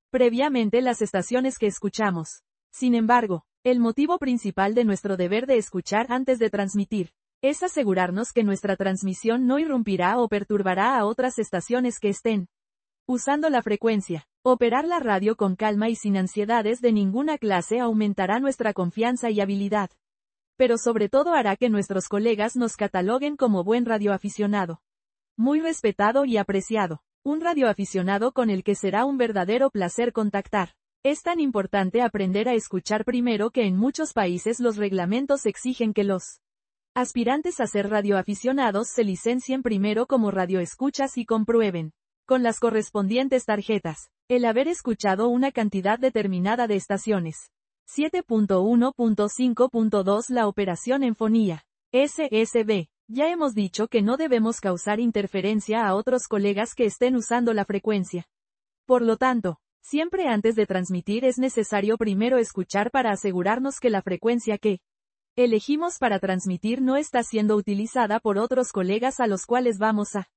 previamente las estaciones que escuchamos. Sin embargo, el motivo principal de nuestro deber de escuchar antes de transmitir es asegurarnos que nuestra transmisión no irrumpirá o perturbará a otras estaciones que estén usando la frecuencia. Operar la radio con calma y sin ansiedades de ninguna clase aumentará nuestra confianza y habilidad. Pero sobre todo hará que nuestros colegas nos cataloguen como buen radioaficionado. Muy respetado y apreciado. Un radioaficionado con el que será un verdadero placer contactar. Es tan importante aprender a escuchar primero que en muchos países los reglamentos exigen que los aspirantes a ser radioaficionados se licencien primero como radioescuchas y comprueben, con las correspondientes tarjetas, el haber escuchado una cantidad determinada de estaciones. 7.1.5.2 La operación en fonía. SSB. Ya hemos dicho que no debemos causar interferencia a otros colegas que estén usando la frecuencia. Por lo tanto, siempre antes de transmitir es necesario primero escuchar para asegurarnos que la frecuencia que elegimos para transmitir no está siendo utilizada por otros colegas a los cuales vamos a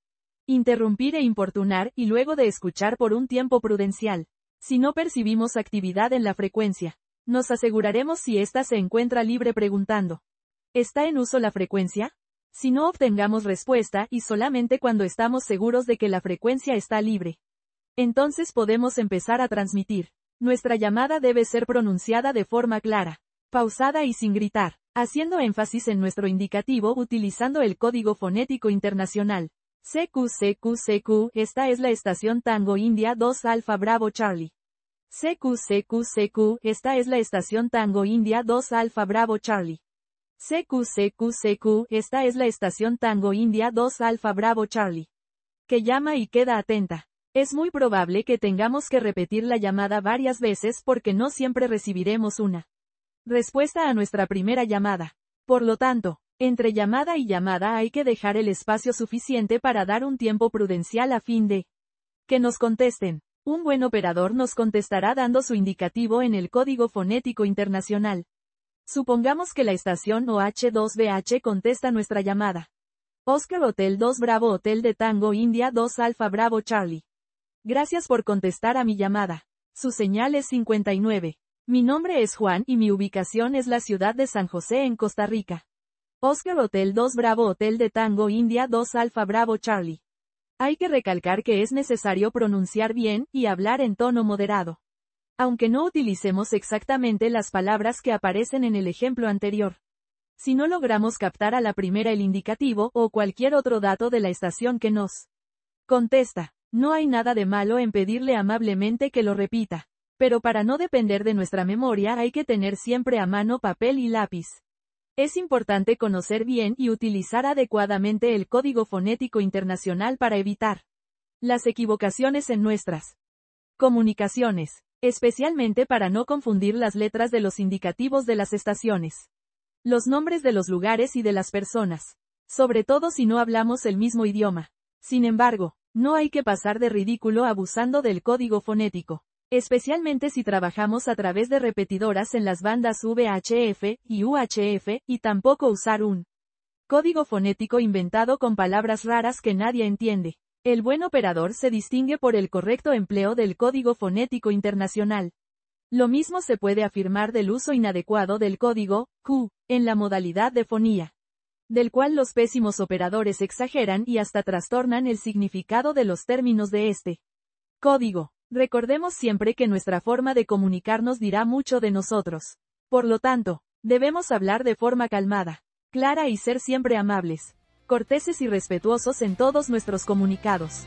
interrumpir e importunar, y luego de escuchar por un tiempo prudencial. Si no percibimos actividad en la frecuencia, nos aseguraremos si ésta se encuentra libre preguntando: ¿está en uso la frecuencia? Si no obtengamos respuesta, y solamente cuando estamos seguros de que la frecuencia está libre, entonces podemos empezar a transmitir. Nuestra llamada debe ser pronunciada de forma clara, pausada y sin gritar, haciendo énfasis en nuestro indicativo utilizando el código fonético internacional. CQ, esta es la estación Tango India 2 Alfa Bravo Charlie. CQ, esta es la estación Tango India 2 Alfa Bravo Charlie. CQ, esta es la estación Tango India 2 Alfa Bravo Charlie. Que llama y queda atenta. Es muy probable que tengamos que repetir la llamada varias veces porque no siempre recibiremos una respuesta a nuestra primera llamada. Por lo tanto, entre llamada y llamada hay que dejar el espacio suficiente para dar un tiempo prudencial a fin de que nos contesten. Un buen operador nos contestará dando su indicativo en el código fonético internacional. Supongamos que la estación OH2BH contesta nuestra llamada. Oscar Hotel 2 Bravo Hotel de Tango India 2 Alfa Bravo Charlie. Gracias por contestar a mi llamada. Su señal es 59. Mi nombre es Juan y mi ubicación es la ciudad de San José en Costa Rica. Oscar Hotel 2 Bravo Hotel de Tango India 2 Alfa Bravo Charlie. Hay que recalcar que es necesario pronunciar bien y hablar en tono moderado. Aunque no utilicemos exactamente las palabras que aparecen en el ejemplo anterior. Si no logramos captar a la primera el indicativo o cualquier otro dato de la estación que nos contesta, no hay nada de malo en pedirle amablemente que lo repita. Pero para no depender de nuestra memoria hay que tener siempre a mano papel y lápiz. Es importante conocer bien y utilizar adecuadamente el código fonético internacional para evitar las equivocaciones en nuestras comunicaciones, especialmente para no confundir las letras de los indicativos de las estaciones, los nombres de los lugares y de las personas, sobre todo si no hablamos el mismo idioma. Sin embargo, no hay que pasar de ridículo abusando del código fonético. Especialmente si trabajamos a través de repetidoras en las bandas VHF y UHF, y tampoco usar un código fonético inventado con palabras raras que nadie entiende. El buen operador se distingue por el correcto empleo del código fonético internacional. Lo mismo se puede afirmar del uso inadecuado del código Q, en la modalidad de fonía, del cual los pésimos operadores exageran y hasta trastornan el significado de los términos de este código. Recordemos siempre que nuestra forma de comunicarnos dirá mucho de nosotros. Por lo tanto, debemos hablar de forma calmada, clara y ser siempre amables, corteses y respetuosos en todos nuestros comunicados.